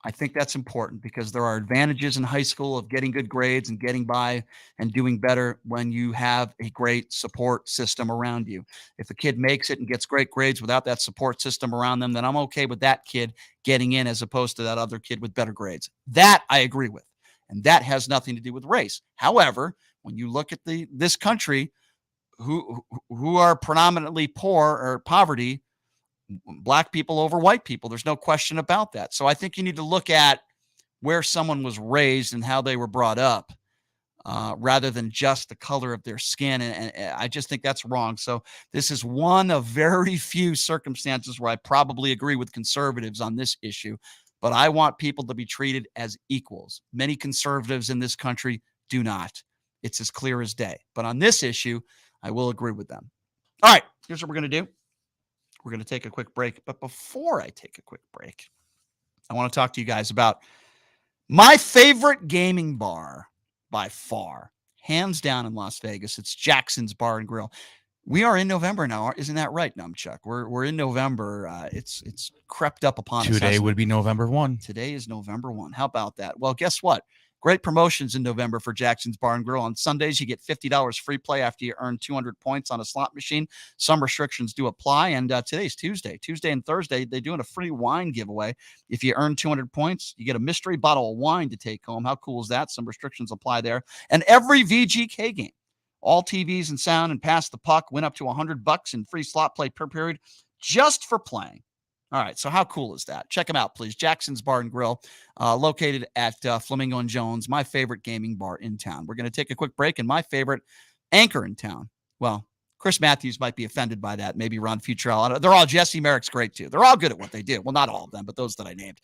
I think that's important because there are advantages in high school of getting good grades and getting by and doing better when you have a great support system around you. If a kid makes it and gets great grades without that support system around them, then I'm okay with that kid getting in as opposed to that other kid with better grades. That I agree with. And that has nothing to do with race. However, when you look at this country, who are predominantly poor or poverty, black people over white people. There's no question about that. So I think you need to look at where someone was raised and how they were brought up rather than just the color of their skin. And I just think that's wrong. So this is one of very few circumstances where I probably agree with conservatives on this issue, but I want people to be treated as equals. Many conservatives in this country do not. It's as clear as day. But on this issue, I will agree with them. All right, here's what we're going to do. We're going to take a quick break. But before I take a quick break, I want to talk to you guys about my favorite gaming bar by far, hands down in Las Vegas. It's Jackson's Bar and Grill. We are in November now. Isn't that right, Numchuck? We're in November. It's crept up upon us. Today would be November 1. Today is November 1. How about that? Well, guess what? Great promotions in November for Jackson's Bar and Grill. On Sundays, you get $50 free play after you earn 200 points on a slot machine. Some restrictions do apply, and today's Tuesday. Tuesday and Thursday, they're doing a free wine giveaway. If you earn 200 points, you get a mystery bottle of wine to take home. How cool is that? Some restrictions apply there. And every VGK game, all TVs and sound and pass the puck, win up to $100 in free slot play per period just for playing. All right, so how cool is that? Check them out, please. Jackson's Bar and Grill, located at Flamingo and Jones, my favorite gaming bar in town. We're going to take a quick break, and my favorite anchor in town. Well, Chris Matthews might be offended by that. Maybe Ron Futrell. They're all, Jesse Merrick's great too. They're all good at what they do. Well, not all of them, but those that I named.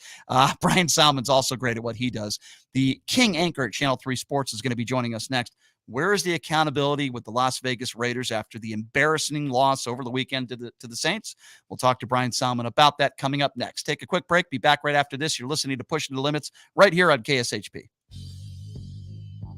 Brian Salmon's also great at what he does. The King anchor at Channel 3 Sports is going to be joining us next. Where is the accountability with the Las Vegas Raiders after the embarrassing loss over the weekend to the Saints? We'll talk to Brian Salmon about that coming up next. Take a quick break. Be back right after this. You're listening to Pushing the Limits right here on KSHP.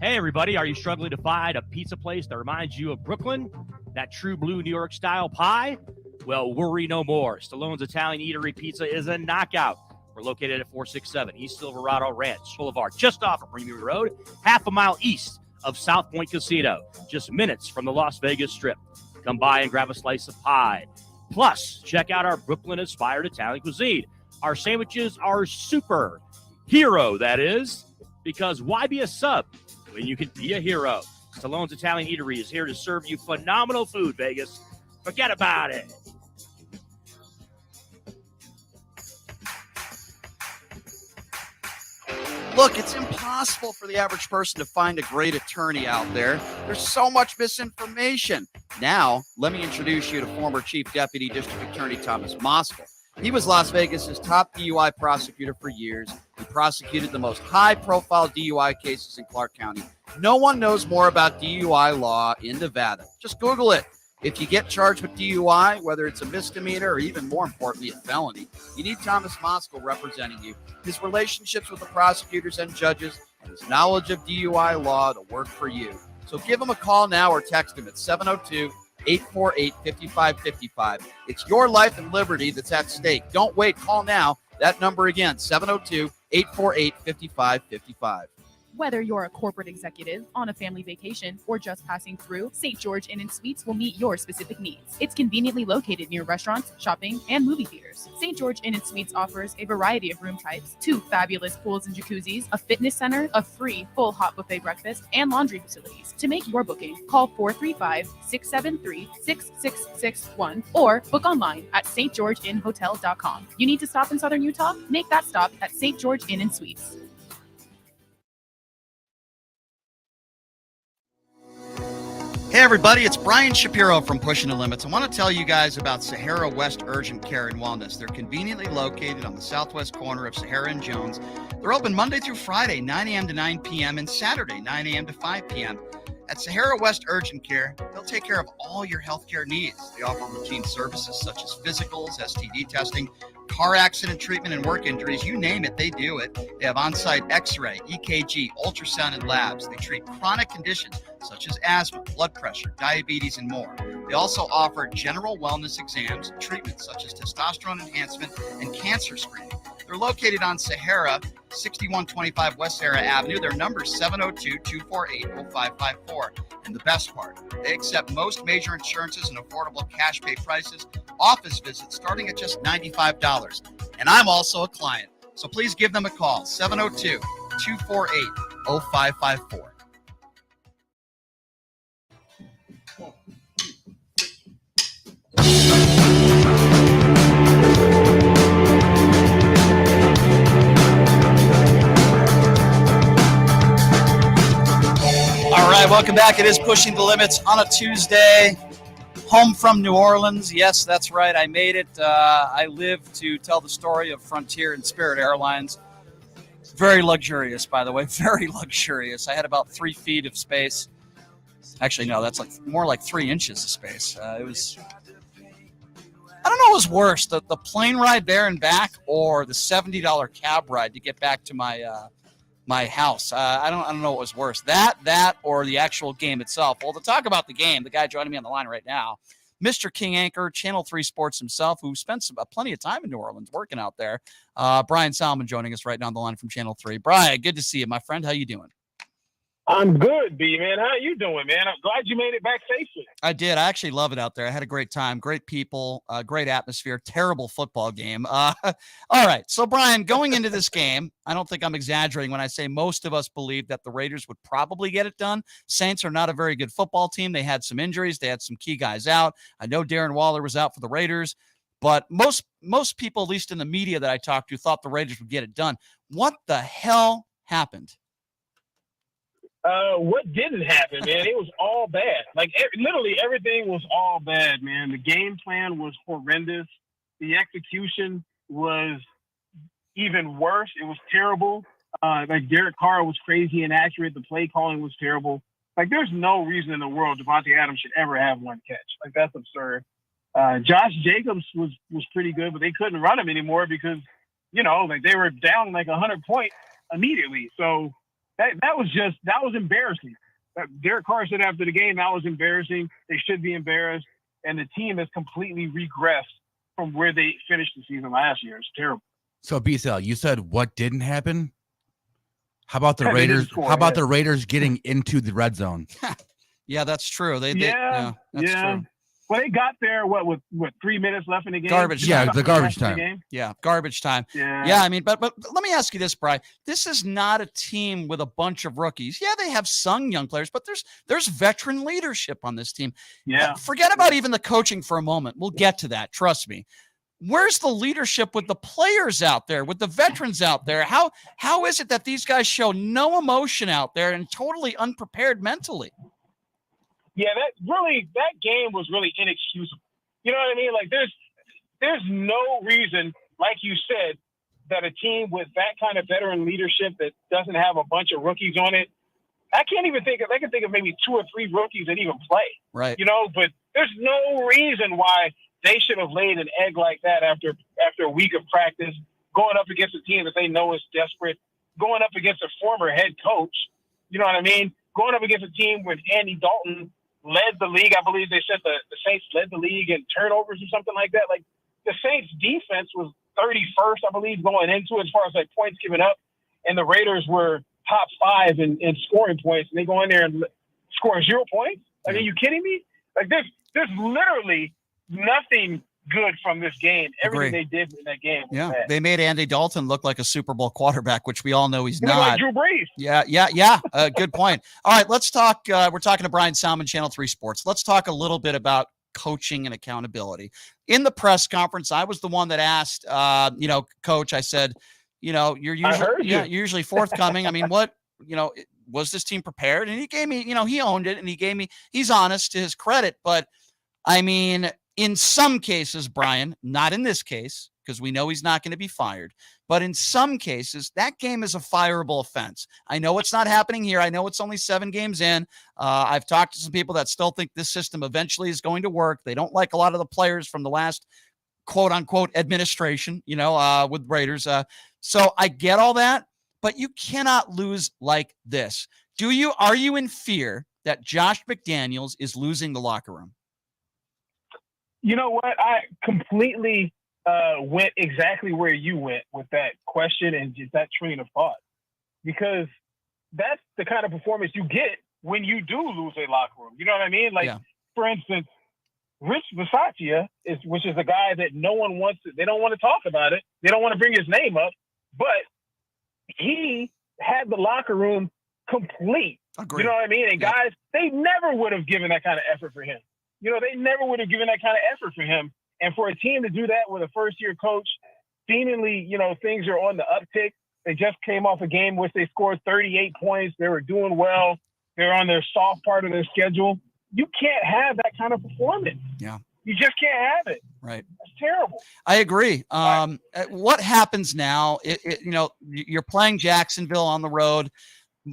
Hey, everybody. Are you struggling to find a pizza place that reminds you of Brooklyn? That true blue New York style pie? Well, worry no more. Stallone's Italian Eatery Pizza is a knockout. We're located at 467 East Silverado Ranch Boulevard, just off of Premier Road, half a mile east of South Point Casino, just minutes from the Las Vegas Strip. Come by and grab a slice of pie. Plus, check out our Brooklyn-inspired Italian cuisine. Our sandwiches are super. Hero, that is. Because why be a sub when you can be a hero? Stallone's Italian Eatery is here to serve you phenomenal food, Vegas. Forget about it. Look, it's impossible for the average person to find a great attorney out there. There's so much misinformation. Now, let me introduce you to former Chief Deputy District Attorney Thomas Moskal. He was Las Vegas's top DUI prosecutor for years. He prosecuted the most high-profile DUI cases in Clark County. No one knows more about DUI law in Nevada. Just Google it. If you get charged with DUI, whether it's a misdemeanor or even more importantly, a felony, you need Thomas Moskal representing you. His relationships with the prosecutors and judges and his knowledge of DUI law to work for you. So give him a call now or text him at 702-848-5555. It's your life and liberty that's at stake. Don't wait. Call now. That number again, 702-848-5555. Whether you're a corporate executive, on a family vacation, or just passing through, St. George Inn & Suites will meet your specific needs. It's conveniently located near restaurants, shopping, and movie theaters. St. George Inn & Suites offers a variety of room types, 2 fabulous pools and jacuzzis, a fitness center, a free full hot buffet breakfast, and laundry facilities. To make your booking, call 435-673-6661 or book online at stgeorgeinnhotel.com. You need to stop in Southern Utah? Make that stop at St. George Inn & Suites. Hey everybody, it's Brian Shapiro from Pushing the Limits. I want to tell you guys about Sahara West Urgent Care and Wellness. They're conveniently located on the southwest corner of Sahara and Jones. They're open Monday through Friday, 9 a.m. to 9 p.m. and Saturday, 9 a.m. to 5 p.m. At Sahara West Urgent Care, they'll take care of all your healthcare needs. They offer routine services such as physicals, STD testing, car accident treatment, and work injuries. You name it, they do it. They have on-site x-ray, EKG, ultrasound, and labs. They treat chronic conditions such as asthma, blood pressure, diabetes, and more. They also offer general wellness exams, treatments such as testosterone enhancement, and cancer screening. They're located on Sahara, 6125 West Sahara Avenue. Their number is 702-248-0554. And the best part, they accept most major insurances and affordable cash pay prices, office visits starting at just $95. And I'm also a client. So please give them a call, 702-248-0554. All right, welcome back. It is Pushing the Limits on a Tuesday. Home from New Orleans. Yes, that's right. I made it. I live to tell the story of Frontier and Spirit Airlines. Very luxurious, by the way. Very luxurious. I had about 3 feet of space. Actually, no, that's like more like 3 inches of space. It was... I don't know what was worse, the plane ride there and back or the $70 cab ride to get back to my house. I don't know what was worse, that or the actual game itself. Well, to talk about the game, the guy joining me on the line right now, Mr. King Anchor, Channel 3 Sports himself, who spent plenty of time in New Orleans working out there. Brian Salmon joining us right now on the line from Channel 3. Brian, good to see you, my friend. How you doing? I'm good, B, man. How you doing, man? I'm glad you made it back safely. I did. I actually love it out there. I had a great time, great people, great atmosphere, terrible football game. All right. So, Brian, going into this game, I don't think I'm exaggerating when I say most of us believed that the Raiders would probably get it done. Saints are not a very good football team. They had some injuries. They had some key guys out. I know Darren Waller was out for the Raiders, but most people, at least in the media that I talked to, thought the Raiders would get it done. What the hell happened? What didn't happen, man? It was all bad. Like, literally everything was all bad, man. The game plan was horrendous. The execution was even worse. It was terrible. Like, Derek Carr was crazy inaccurate. The play calling was terrible. Like, there's no reason in the world Devontae Adams should ever have one catch. Like, that's absurd. Josh Jacobs was pretty good, but they couldn't run him anymore because, like, they were down like 100 points immediately. So, that was embarrassing. Derek Carr said after the game, that was embarrassing. They should be embarrassed. And the team has completely regressed from where they finished the season last year. It's terrible. So, B-Cell, you said what didn't happen? How about the Raiders? How about the Raiders getting into the red zone? Yeah, that's true. That's true. Well, they got there, with 3 minutes left in the game? Garbage time. The garbage time. Yeah, garbage time. Yeah, I mean, but let me ask you this, Brian. This is not a team with a bunch of rookies. Yeah, they have some young players, but there's veteran leadership on this team. Yeah. Forget about even the coaching for a moment. We'll get to that. Trust me. Where's the leadership with the players out there, with the veterans out there? How is it that these guys show no emotion out there and totally unprepared mentally? Yeah, that game was really inexcusable. You know what I mean? Like, there's no reason, like you said, that a team with that kind of veteran leadership that doesn't have a bunch of rookies on it. I can think of maybe 2 or 3 rookies that even play. Right. But there's no reason why they should have laid an egg like that after a week of practice, going up against a team that they know is desperate, going up against a former head coach. You know what I mean? Going up against a team with Andy Dalton led the league. I believe they said the Saints led the league in turnovers or something like that. Like, the Saints defense was 31st, I believe, going into it as far as like points given up. And the Raiders were top 5 in scoring points. And they go in there and score 0 points. Like, are you kidding me? Like, there's literally nothing good from this game. Everything they did in that game was bad. They made Andy Dalton look like a Super Bowl quarterback, which we all know he's not. Like Drew Brees. Yeah. Good point. All right, let's talk. We're talking to Brian Salmon, Channel 3 Sports. Let's talk a little bit about coaching and accountability. In the press conference, I was the one that asked, Coach, I said, you're usually forthcoming. I mean, what, was this team prepared? And he gave me, he owned it, and he's honest to his credit. But I mean, in some cases, Brian, not in this case, because we know he's not going to be fired, but in some cases, that game is a fireable offense. I know it's not happening here. I know it's only 7 games in. I've talked to some people that still think this system eventually is going to work. They don't like a lot of the players from the last quote unquote administration, with Raiders. So I get all that, but you cannot lose like this. Are you in fear that Josh McDaniels is losing the locker room? You know what? I completely went exactly where you went with that question and just that train of thought, because that's the kind of performance you get when you do lose a locker room. You know what I mean? Like, for instance, Rich Bisaccia which is a guy that no one wants to, they don't want to talk about it. They don't want to bring his name up, but he had the locker room complete. Agreed. You know what I mean? And guys, they never would have given that kind of effort for him. They never would have given that kind of effort for him. And for a team to do that with a first-year coach, seemingly, things are on the uptick. They just came off a game which they scored 38 points. They were doing well. They're on their soft part of their schedule. You can't have that kind of performance. Yeah. You just can't have it. Right. That's terrible. I agree. What happens now? You're playing Jacksonville on the road.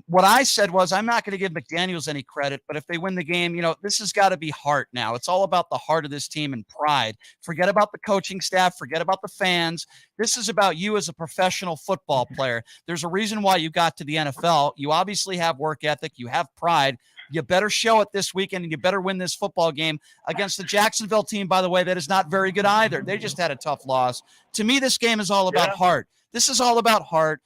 What I said was, I'm not going to give McDaniels any credit, but if they win the game, this has got to be heart now. It's all about the heart of this team and pride. Forget about the coaching staff. Forget about the fans. This is about you as a professional football player. There's a reason why you got to the NFL. You obviously have work ethic. You have pride. You better show it this weekend, and you better win this football game against the Jacksonville team, by the way, that is not very good either. They just had a tough loss. To me, this game is all about heart. This is all about heart.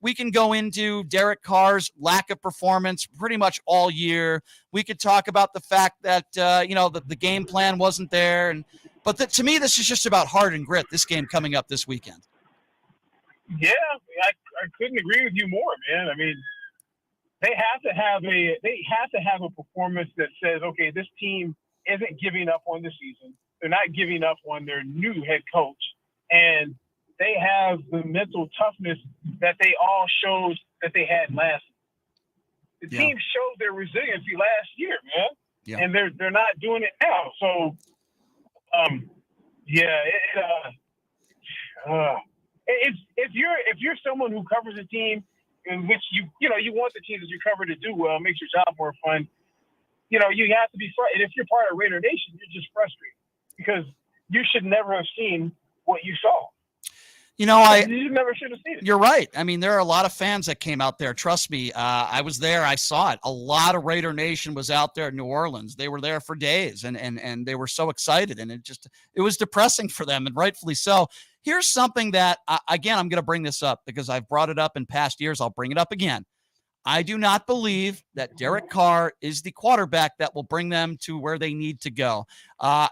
We can go into Derek Carr's lack of performance pretty much all year. We could talk about the fact that, the game plan wasn't there. But to me, this is just about heart and grit, this game coming up this weekend. Yeah, I couldn't agree with you more, man. I mean, they have to have a performance that says, okay, this team isn't giving up on the season. They're not giving up on their new head coach. And they have the mental toughness that they all showed that they had last year. The team showed their resiliency last year, man. Yeah. And they're not doing it now. So, if you're someone who covers a team in which you want the team that you cover to do well, makes your job more fun, you have to be frustrated. If you're part of Raider Nation, you're just frustrated because you should never have seen what you saw. You never should have seen it. You're right. I mean, there are a lot of fans that came out there. Trust me. I was there. I saw it. A lot of Raider Nation was out there in New Orleans. They were there for days and they were so excited, and it was depressing for them, and rightfully so. Here's something that, again, I'm going to bring this up because I've brought it up in past years. I'll bring it up again. I do not believe that Derek Carr is the quarterback that will bring them to where they need to go.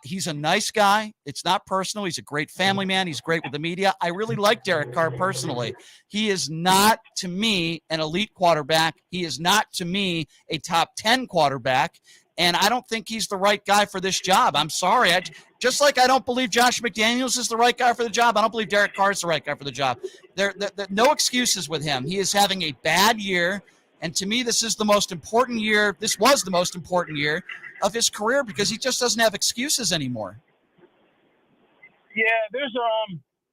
He's a nice guy. It's not personal. He's a great family man. He's great with the media. I really like Derek Carr personally. He is not, to me, an elite quarterback. He is not, to me, a top 10 quarterback. And I don't think he's the right guy for this job. I'm sorry. Just like I don't believe Josh McDaniels is the right guy for the job, I don't believe Derek Carr is the right guy for the job. There no excuses with him. He is having a bad year. And to me, this is the most important year. This was the most important year of his career because he just doesn't have excuses anymore. Yeah, there's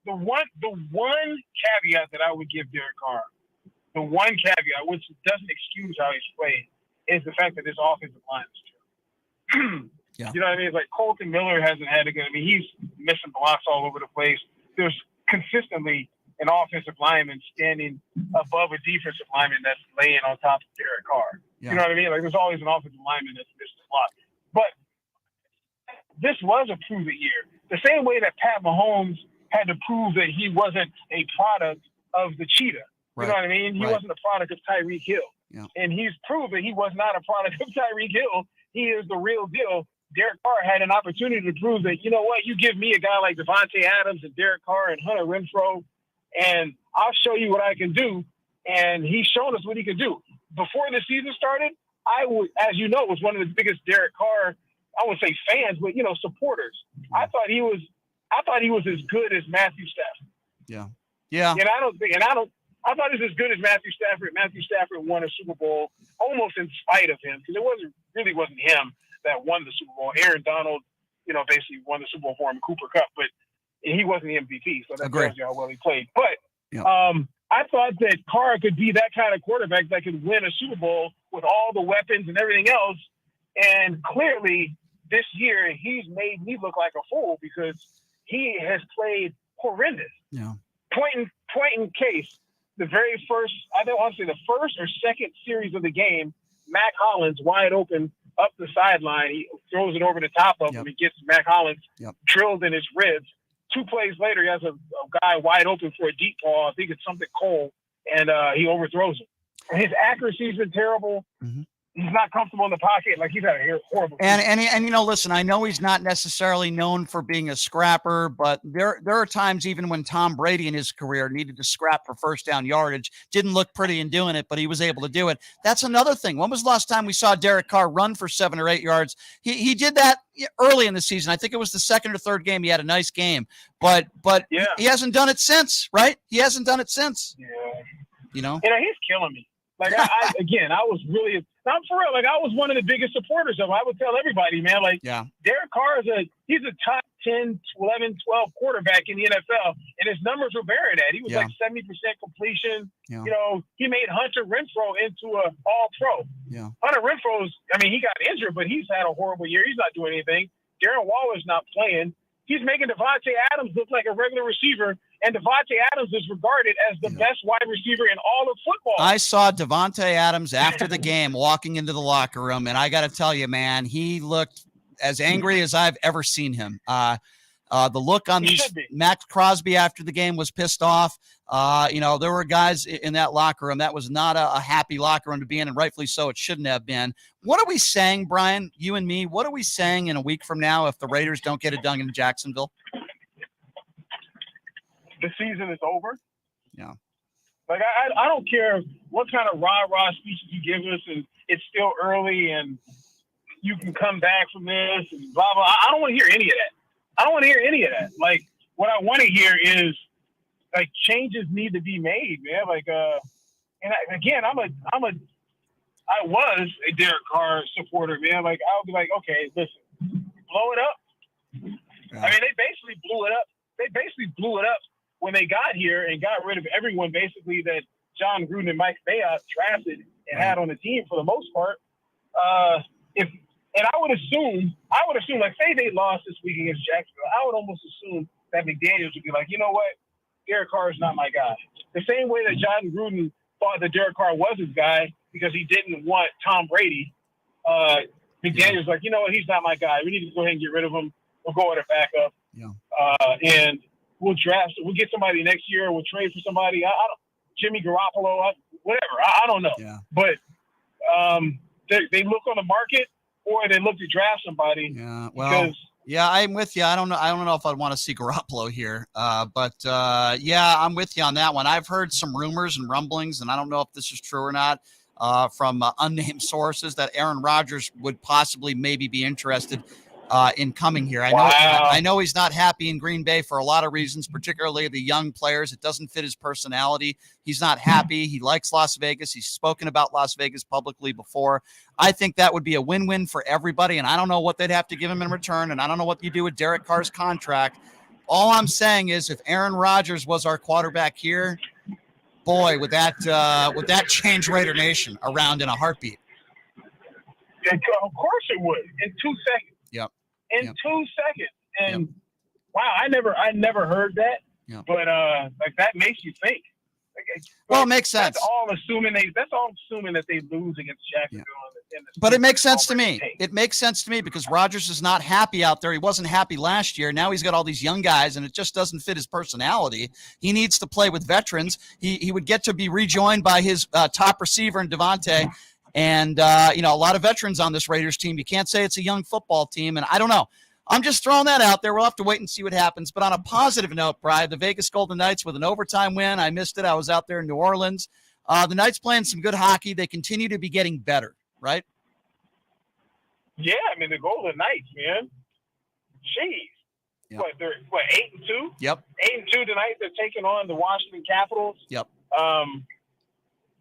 the one caveat that I would give Derek Carr, the one caveat, which doesn't excuse how he's played, is the fact that his offensive line is terrible. Yeah. You know what I mean? Like Colton Miller hasn't had a good. I mean, he's missing blocks all over the place. There's consistently an offensive lineman standing above a defensive lineman that's laying on top of Derek Carr. Yeah. You know what I mean? Like there's always an offensive lineman that's missed a block. But this was a prove-it year. The same way that Pat Mahomes had to prove that he wasn't a product of the cheetah. You know what I mean? He wasn't a product of Tyreek Hill. Yeah. And he's proved that he was not a product of Tyreek Hill. He is the real deal. Derek Carr had an opportunity to prove that, you know what, you give me a guy like Devontae Adams and Derek Carr and Hunter Renfrow, and I'll show you what I can do. And he's shown us what he can do. Before the season started, I would, as you know, was one of the biggest Derek Carr, I would say fans, but, supporters. I thought he was as good as Matthew Stafford. Yeah. Yeah. And I I thought he was as good as Matthew Stafford. Matthew Stafford won a Super Bowl almost in spite of him because it really wasn't him that won the Super Bowl. Aaron Donald, basically won the Super Bowl for him, Cooper Kupp, but he wasn't the MVP, so that tells you how well he played. But I thought that Carr could be that kind of quarterback that could win a Super Bowl with all the weapons and everything else. And clearly, this year he's made me look like a fool because he has played horrendous. Yeah. Point in case, the very first, I don't want to say the first or second series of the game, Mac Hollins wide open up the sideline. He throws it over the top of him. He gets Mac Hollins drilled in his ribs. 2 plays later, he has a guy wide open for a deep ball. I think it's something Cole, and he overthrows him. And his accuracy's been terrible. Mm-hmm. He's not comfortable in the pocket. Like, he's had a horrible And listen, I know he's not necessarily known for being a scrapper, but there are times even when Tom Brady in his career needed to scrap for first down yardage, didn't look pretty in doing it, but he was able to do it. That's another thing. When was the last time we saw Derek Carr run for 7 or 8 yards? He did that early in the season. I think it was the second or third game. He had a nice game, but he hasn't done it since, right? He hasn't done it since. Yeah. He's killing me. Like, I was really, I'm for real. Like, I was one of the biggest supporters of him. I would tell everybody, man, like, Derek Carr he's a top 10, 11, 12 quarterback in the NFL, and his numbers were bearing that. He was like 70% completion. Yeah. He made Hunter Renfrow into an all-pro. Yeah. Hunter Renfrow's, he got injured, but he's had a horrible year. He's not doing anything. Darren Waller's not playing. He's making Devontae Adams look like a regular receiver, and Devontae Adams is regarded as the best wide receiver in all of football. I saw Devontae Adams after the game walking into the locker room, and I got to tell you, man, he looked as angry as I've ever seen him. The look on Max Crosby after the game was pissed off. There were guys in that locker room. That was not a happy locker room to be in, and rightfully so. It shouldn't have been. What are we saying, Brian, you and me? What are we saying in a week from now if the Raiders don't get it done in Jacksonville? The season is over. Yeah. Like, I don't care what kind of rah-rah speeches you give us, and it's still early, and you can come back from this, and blah, blah. I don't want to hear any of that. I don't want to hear any of that. Like, what I want to hear is, like, changes need to be made, man. Like, I was a Derek Carr supporter, man. Like, I would be like, okay, listen, blow it up. Yeah. I mean, they basically blew it up. They basically blew it up when they got here and got rid of everyone, basically, that John Gruden and Mike Mayock drafted and had on the team for the most part. And I would assume, like, say they lost this week against Jacksonville, I would almost assume that McDaniels would be like, you know what? Derek Carr is not my guy. The same way that John Gruden thought that Derek Carr was his guy because he didn't want Tom Brady. McDaniels like, you know what? He's not my guy. We need to go ahead and get rid of him. We'll go with a backup. Yeah. And we'll get somebody next year. We'll trade for somebody. Jimmy Garoppolo, whatever. I don't know. Yeah. But they look on the market, or they look to draft somebody. Yeah, well, I'm with you. I don't know if I'd want to see Garoppolo here, but I'm with you on that one. I've heard some rumors and rumblings, and I don't know if this is true or not, from unnamed sources that Aaron Rodgers would possibly maybe be interested in coming here. I know he's not happy in Green Bay for a lot of reasons, particularly the young players. It doesn't fit his personality. He's not happy. He likes Las Vegas. He's spoken about Las Vegas publicly before. I think that would be a win-win for everybody, and I don't know what they'd have to give him in return, and I don't know what you do with Derek Carr's contract. All I'm saying is if Aaron Rodgers was our quarterback here, boy, would that change Raider Nation around in a heartbeat. Of course it would. In 2 seconds. Yep. In 2 seconds. And wow, I never heard that. Yep. But like, that makes you think. Well, it makes sense. That's all assuming that they lose against Jacksonville. But it makes sense to me. It makes sense to me because Rodgers is not happy out there. He wasn't happy last year. Now he's got all these young guys, and it just doesn't fit his personality. He needs to play with veterans. He would get to be rejoined by his top receiver in Devontae. And, a lot of veterans on this Raiders team. You can't say it's a young football team, and I don't know. I'm just throwing that out there. We'll have to wait and see what happens. But on a positive note, Brian, the Vegas Golden Knights with an overtime win. I missed it. I was out there in New Orleans. The Knights playing some good hockey. They continue to be getting better, right? Yeah, I mean, the Golden Knights, man. Jeez. Yep. They're 8-2? Yep. 8-2 tonight. They're taking on the Washington Capitals. Yep.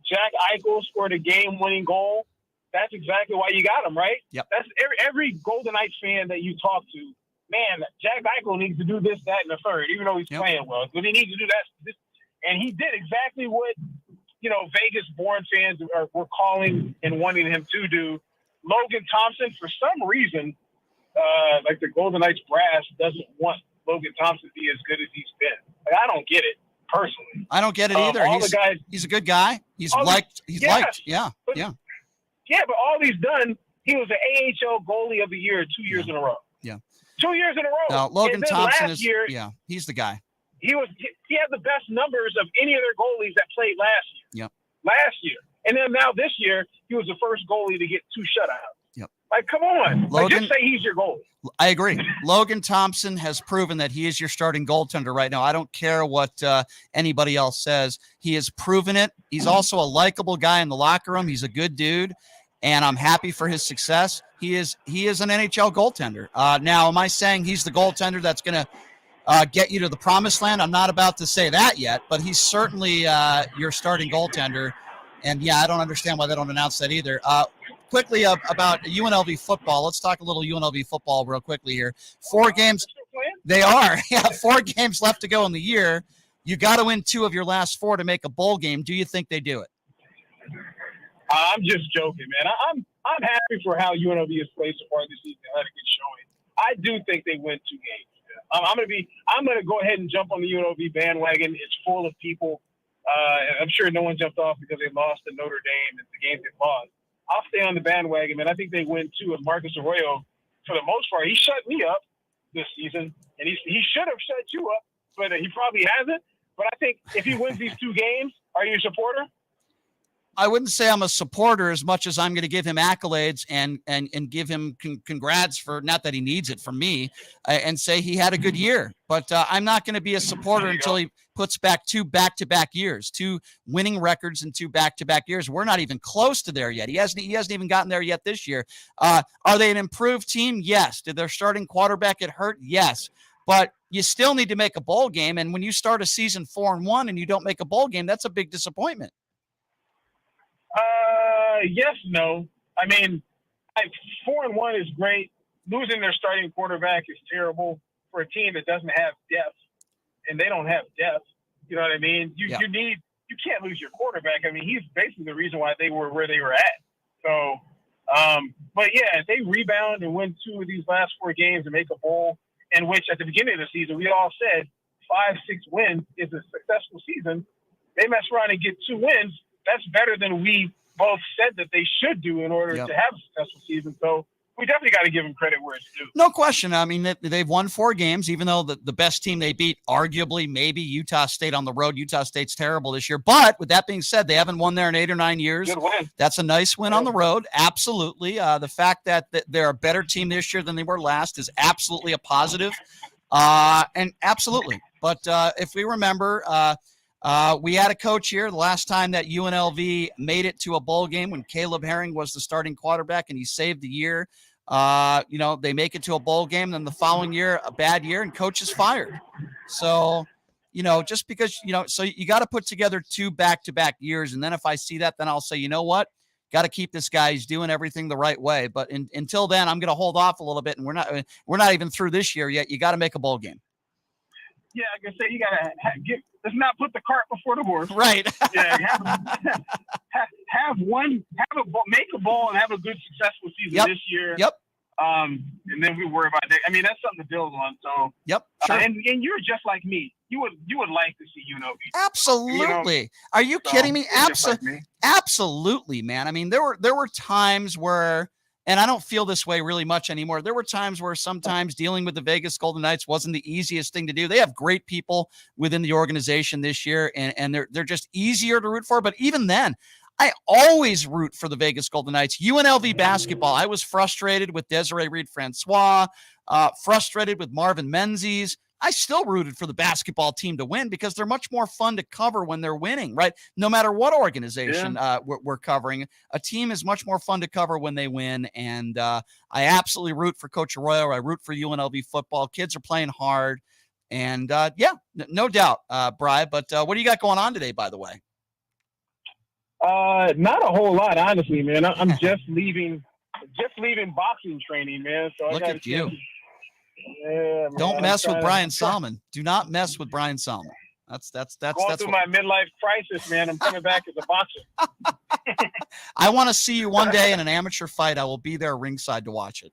Jack Eichel scored a game-winning goal. That's exactly why you got him, right? Yep. That's every Golden Knights fan that you talk to. Man, Jack Eichel needs to do this, that, and the third, even though he's playing well. But he needs to do that. And he did exactly what, Vegas-born fans were calling and wanting him to do. Logan Thompson, for some reason, like the Golden Knights brass doesn't want Logan Thompson to be as good as he's been. Like, I don't get it, personally. I don't get it either. He's a good guy. He's liked. Yeah. Yeah, but all he's done, he was an AHL goalie of the year 2 years in a row. Yeah. 2 years in a row. Now, Logan Thompson last year, he's the guy. He had the best numbers of any other goalies that played last year. Yep. Last year. And then now this year, he was the first goalie to get 2 shutouts. Yep. Like, come on. Just say he's your goalie. I agree. Logan Thompson has proven that he is your starting goaltender right now. I don't care what anybody else says. He has proven it. He's also a likable guy in the locker room. He's a good dude, and I'm happy for his success. He is an NHL goaltender. Now, am I saying he's the goaltender that's going to get you to the promised land? I'm not about to say that yet, but he's certainly your starting goaltender. And, yeah, I don't understand why they don't announce that either. Quickly about UNLV football. Let's talk a little UNLV football real quickly here. 4 games. They are. Yeah, 4 games left to go in the year. You got to win 2 of your last 4 to make a bowl game. Do you think they do it? I'm just joking, man. I'm happy for how UNLV has played so far this season. Had a good showing. I do think they win 2 games. I'm gonna go ahead and jump on the UNLV bandwagon. It's full of people. I'm sure no one jumped off because they lost to Notre Dame and the games they lost. I'll stay on the bandwagon, man. I think they win 2. And Marcus Arroyo, for the most part, he shut me up this season, and he should have shut you up, but he probably hasn't. But I think if he wins these 2 games, are you a supporter? I wouldn't say I'm a supporter as much as I'm going to give him accolades and give him congrats for, not that he needs it from me, and say he had a good year. But I'm not going to be a supporter until he puts back 2 back-to-back years, 2 winning records in 2 back-to-back years. We're not even close to there yet. He hasn't even gotten there yet this year. Are they an improved team? Yes. Did their starting quarterback get hurt? Yes. But you still need to make a bowl game. And when you start a season 4-1 and you don't make a bowl game, that's a big disappointment. Yes, no. I mean, 4-1 is great. Losing their starting quarterback is terrible for a team that doesn't have depth, and they don't have depth. You know what I mean? You can't lose your quarterback. I mean, he's basically the reason why they were where they were at. So, but yeah, if they rebound and win 2 of these last 4 games and make a bowl, in which at the beginning of the season we all said 5-6 wins is a successful season, they mess around and get 2 wins. That's better than we both said that they should do in order to have a successful season. So we definitely got to give them credit where it's due. No question. I mean, they've won 4 games, even though the best team they beat, arguably, maybe Utah State on the road. Utah State's terrible this year. But with that being said, they haven't won there in 8 or 9 years. Good win. That's a nice win on the road. Absolutely. The fact that they're a better team this year than they were last is absolutely a positive. And absolutely. But if we remember, we had a coach here the last time that UNLV made it to a bowl game when Caleb Herring was the starting quarterback and he saved the year. They make it to a bowl game, then the following year, a bad year, and coach is fired. So, just because, so you got to put together 2 back-to-back years. And then if I see that, then I'll say, you know what? Got to keep this guy. He's doing everything the right way. But until then, I'm going to hold off a little bit. And we're not even through this year yet. You make a bowl game. Yeah, like I said, you got to let's not put the cart before the horse. Right. Yeah, make a bowl and have a good, successful season this year. Yep. And then we worry about that. I mean, that's something to build on. So. Yep. Sure. And you're just like me. You would like to see UNLV. Absolutely. Are you kidding me? Absolutely, man. I mean, there were times where. And I don't feel this way really much anymore. There were times where sometimes dealing with the Vegas Golden Knights wasn't the easiest thing to do. They have great people within the organization this year, and they're just easier to root for. But even then, I always root for the Vegas Golden Knights. UNLV basketball, I was frustrated with Desiree Reed-Francois, frustrated with Marvin Menzies. I still rooted for the basketball team to win because they're much more fun to cover when they're winning, right? No matter what organization we're covering, a team is much more fun to cover when they win. And I absolutely root for Coach Arroyo. I root for UNLV football. Kids are playing hard. And no doubt, Bri. But what do you got going on today, by the way? Not a whole lot, honestly, man. I'm just leaving boxing training, man. So Look I got at you. Yeah, man. Don't I'm mess with trying to- Brian Salmon. Do not mess with Brian Salmon. That's Going through my midlife crisis, man. I'm coming back as a boxer. I want to see you one day in an amateur fight. I will be there ringside to watch it.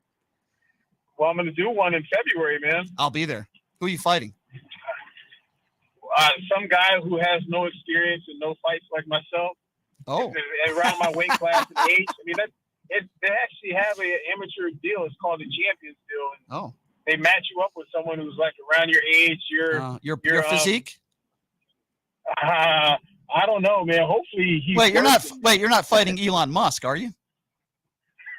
Well, I'm going to do one in February, man. I'll be there. Who are you fighting? Some guy who has no experience and no fights like myself. Oh. Around my weight class and age. I mean, they actually have an amateur deal. It's called the Champions deal. Oh. They match you up with someone who's like around your age, your physique. I don't know, man. Hopefully, You're not fighting Elon Musk, are you?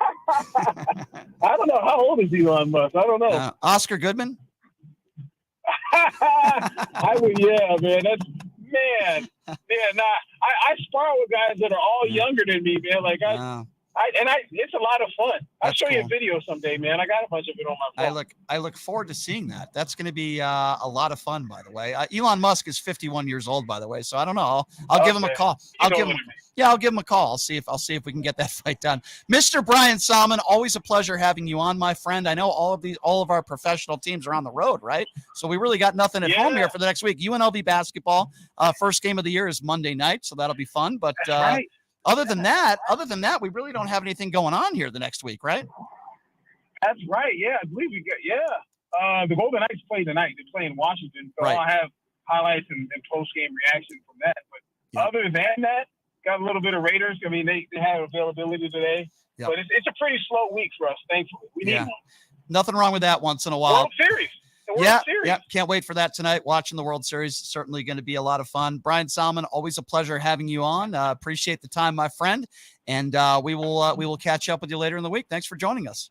I don't know. How old is Elon Musk? I don't know. Oscar Goodman. I would, yeah, man. I spar with guys that are all younger than me, man. Like it's a lot of fun. I'll show you a video someday, man. I got a bunch of it on my phone. I look forward to seeing that. That's going to be a lot of fun, by the way. Elon Musk is 51 years old, by the way, so I don't know. I'll give him a call. I'll give him a call. I'll see if we can get that fight done. Mr. Brian Salmon, always a pleasure having you on, my friend. I know all of our professional teams are on the road, right? So we really got nothing at home here for the next week. UNLV basketball, first game of the year is Monday night, so that'll be fun. But right. Other than that, we really don't have anything going on here the next week, right? That's right. Yeah, I believe we got. The Golden Knights play tonight. They play in Washington, so Right. I'll have highlights and post-game reaction from that. But other than that, got a little bit of Raiders. I mean, they have availability today, but it's a pretty slow week for us. Thankfully, we need one. Nothing wrong with that once in a while. World Series. The World Series. Yeah, can't wait for that tonight. Watching the World Series is certainly going to be a lot of fun. Brian Salmon, always a pleasure having you on. Appreciate the time, my friend, and we will catch up with you later in the week. Thanks for joining us.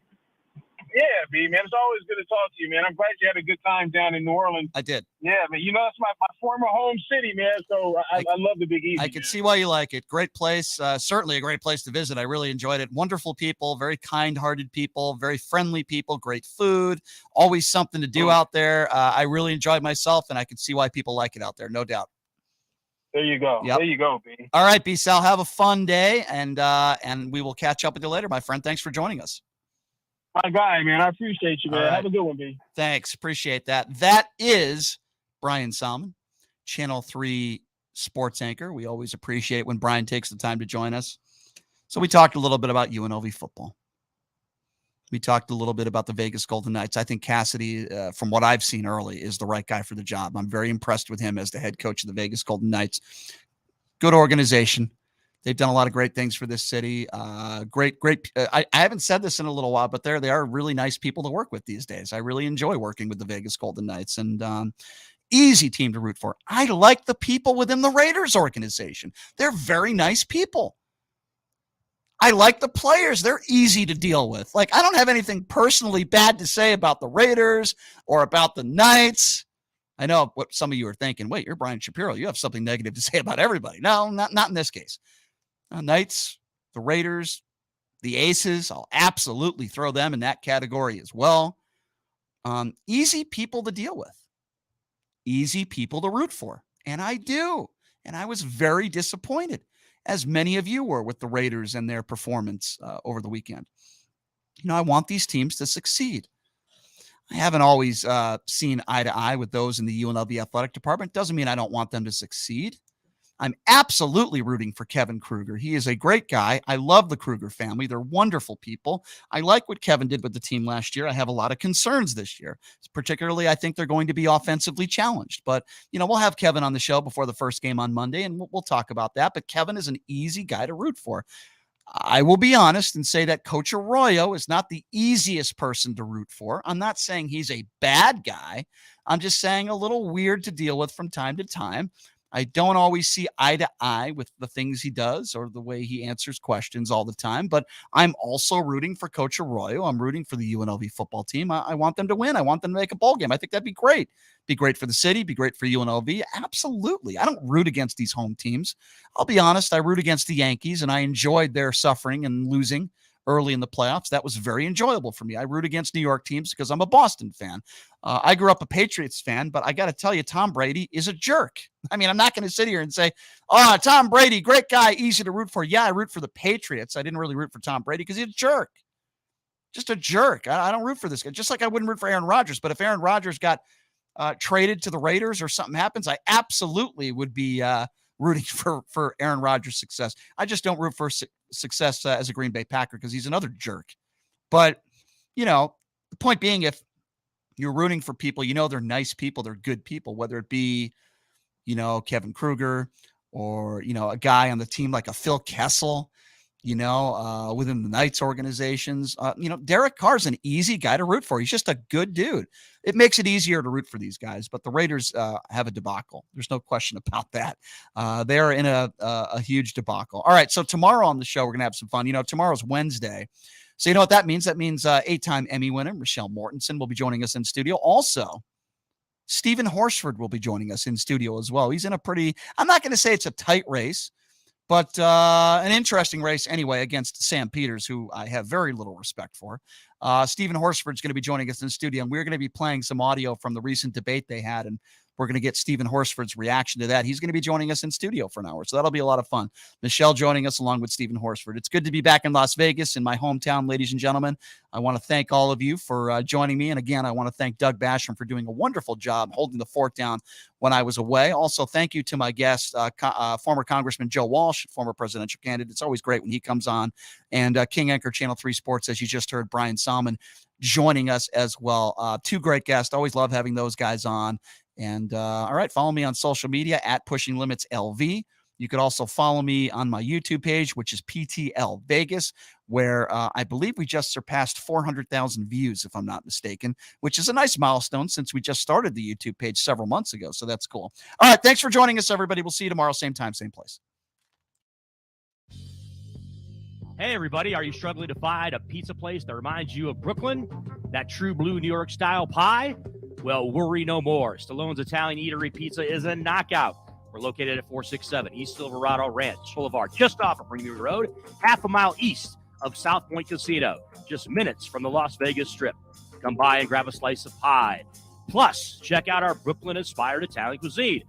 Yeah, B, man. It's always good to talk to you, man. I'm glad you had a good time down in New Orleans. I did. Yeah, man. You know, it's my former home city, man. So I love the Big Easy. I can see why you like it. Great place. Certainly a great place to visit. I really enjoyed it. Wonderful people, very kind-hearted people, very friendly people, great food, always something to do out there. I really enjoyed myself, and I can see why people like it out there, no doubt. There you go. Yep. There you go, B. All right, B. Sal, have a fun day, and we will catch up with you later, my friend. Thanks for joining us. My guy, man. I appreciate you, man. All right. Have a good one, B. Thanks. Appreciate that. That is Brian Salmon, Channel 3 sports anchor. We always appreciate when Brian takes the time to join us. So we talked a little bit about UNLV football. We talked a little bit about the Vegas Golden Knights. I think Cassidy, from what I've seen early, is the right guy for the job. I'm very impressed with him as the head coach of the Vegas Golden Knights. Good organization. They've done a lot of great things for this city. Great. I haven't said this in a little while, but they are really nice people to work with these days. I really enjoy working with the Vegas Golden Knights, and easy team to root for. I like the people within the Raiders organization. They're very nice people. I like the players. They're easy to deal with. Like, I don't have anything personally bad to say about the Raiders or about the Knights. I know what some of you are thinking. Wait, you're Brian Shapiro. You have something negative to say about everybody. No, not in this case. Knights, the Raiders, the Aces, I'll absolutely throw them in that category as well. Easy people to deal with. Easy people to root for. And I do. And I was very disappointed, as many of you were, with the Raiders and their performance over the weekend. You know, I want these teams to succeed. I haven't always seen eye to eye with those in the UNLV athletic department. Doesn't mean I don't want them to succeed. I'm absolutely rooting for Kevin Kruger. He is a great guy. I love the Kruger family. They're wonderful people. I like what Kevin did with the team last year. I have a lot of concerns this year. Particularly, I think they're going to be offensively challenged. But, you know, we'll have Kevin on the show before the first game on Monday, and we'll talk about that. But Kevin is an easy guy to root for. I will be honest and say that Coach Arroyo is not the easiest person to root for. I'm not saying he's a bad guy. I'm just saying a little weird to deal with from time to time. I don't always see eye to eye with the things he does or the way he answers questions all the time, but I'm also rooting for Coach Arroyo. I'm rooting for the UNLV football team. I want them to win. I want them to make a bowl game. I think that'd be great. Be great for the city, be great for UNLV. Absolutely. I don't root against these home teams. I'll be honest, I root against the Yankees, and I enjoyed their suffering and losing early in the playoffs. That was very enjoyable for me. I root against New York teams because I'm a Boston fan. I grew up a Patriots fan, but I got to tell you, Tom Brady is a jerk. I mean, I'm not going to sit here and say, oh, Tom Brady, great guy, easy to root for. Yeah, I root for the Patriots. I didn't really root for Tom Brady because he's a jerk. Just a jerk. I don't root for this guy. Just like I wouldn't root for Aaron Rodgers. But if Aaron Rodgers got traded to the Raiders or something happens, I absolutely would be rooting for Aaron Rodgers' success. I just don't root for success as a Green Bay Packer because he's another jerk. But, the point being, if you're rooting for people, they're nice people, they're good people, whether it be, Kevin Kruger or, a guy on the team like a Phil Kessel, within the Knights organizations. Derek Carr's an easy guy to root for. He's just a good dude. It makes it easier to root for these guys, but the Raiders have a debacle. There's no question about that. They're in a huge debacle. All right, so tomorrow on the show, we're going to have some fun. Tomorrow's Wednesday. So you know what that means? That means 8-time Emmy winner Michelle Mortensen will be joining us in studio. Also, Stephen Horsford will be joining us in studio as well. He's in a pretty, I'm not going to say it's a tight race, but an interesting race anyway against Sam Peters, who I have very little respect for. Stephen Horsford's going to be joining us in the studio, and we're going to be playing some audio from the recent debate they had, and we're going to get Stephen Horsford's reaction to that. He's going to be joining us in studio for an hour, so that'll be a lot of fun. Michelle joining us along with Stephen Horsford. It's good to be back in Las Vegas, in my hometown, ladies and gentlemen. I want to thank all of you for joining me, and again, I want to thank Doug Basham for doing a wonderful job holding the fort down when I was away. Also, thank you to my guest, former Congressman Joe Walsh, former presidential candidate. It's always great when he comes on, and King Anchor Channel 3 Sports, as you just heard, Brian Salmon joining us as well. Two great guests. Always love having those guys on. And all right, follow me on social media at Pushing Limits LV. You could also follow me on my YouTube page, which is PTL Vegas, where I believe we just surpassed 400,000 views, if I'm not mistaken, which is a nice milestone since we just started the YouTube page several months ago. So that's cool. All right, thanks for joining us, everybody. We'll see you tomorrow, same time, same place. Hey, everybody, are you struggling to find a pizza place that reminds you of Brooklyn? That true blue New York style pie? Well, worry no more. Stallone's Italian Eatery Pizza is a knockout. We're located at 467 East Silverado Ranch Boulevard, just off of Premium Road, half a mile east of South Point Casino, just minutes from the Las Vegas Strip. Come by and grab a slice of pie. Plus, check out our Brooklyn-inspired Italian cuisine.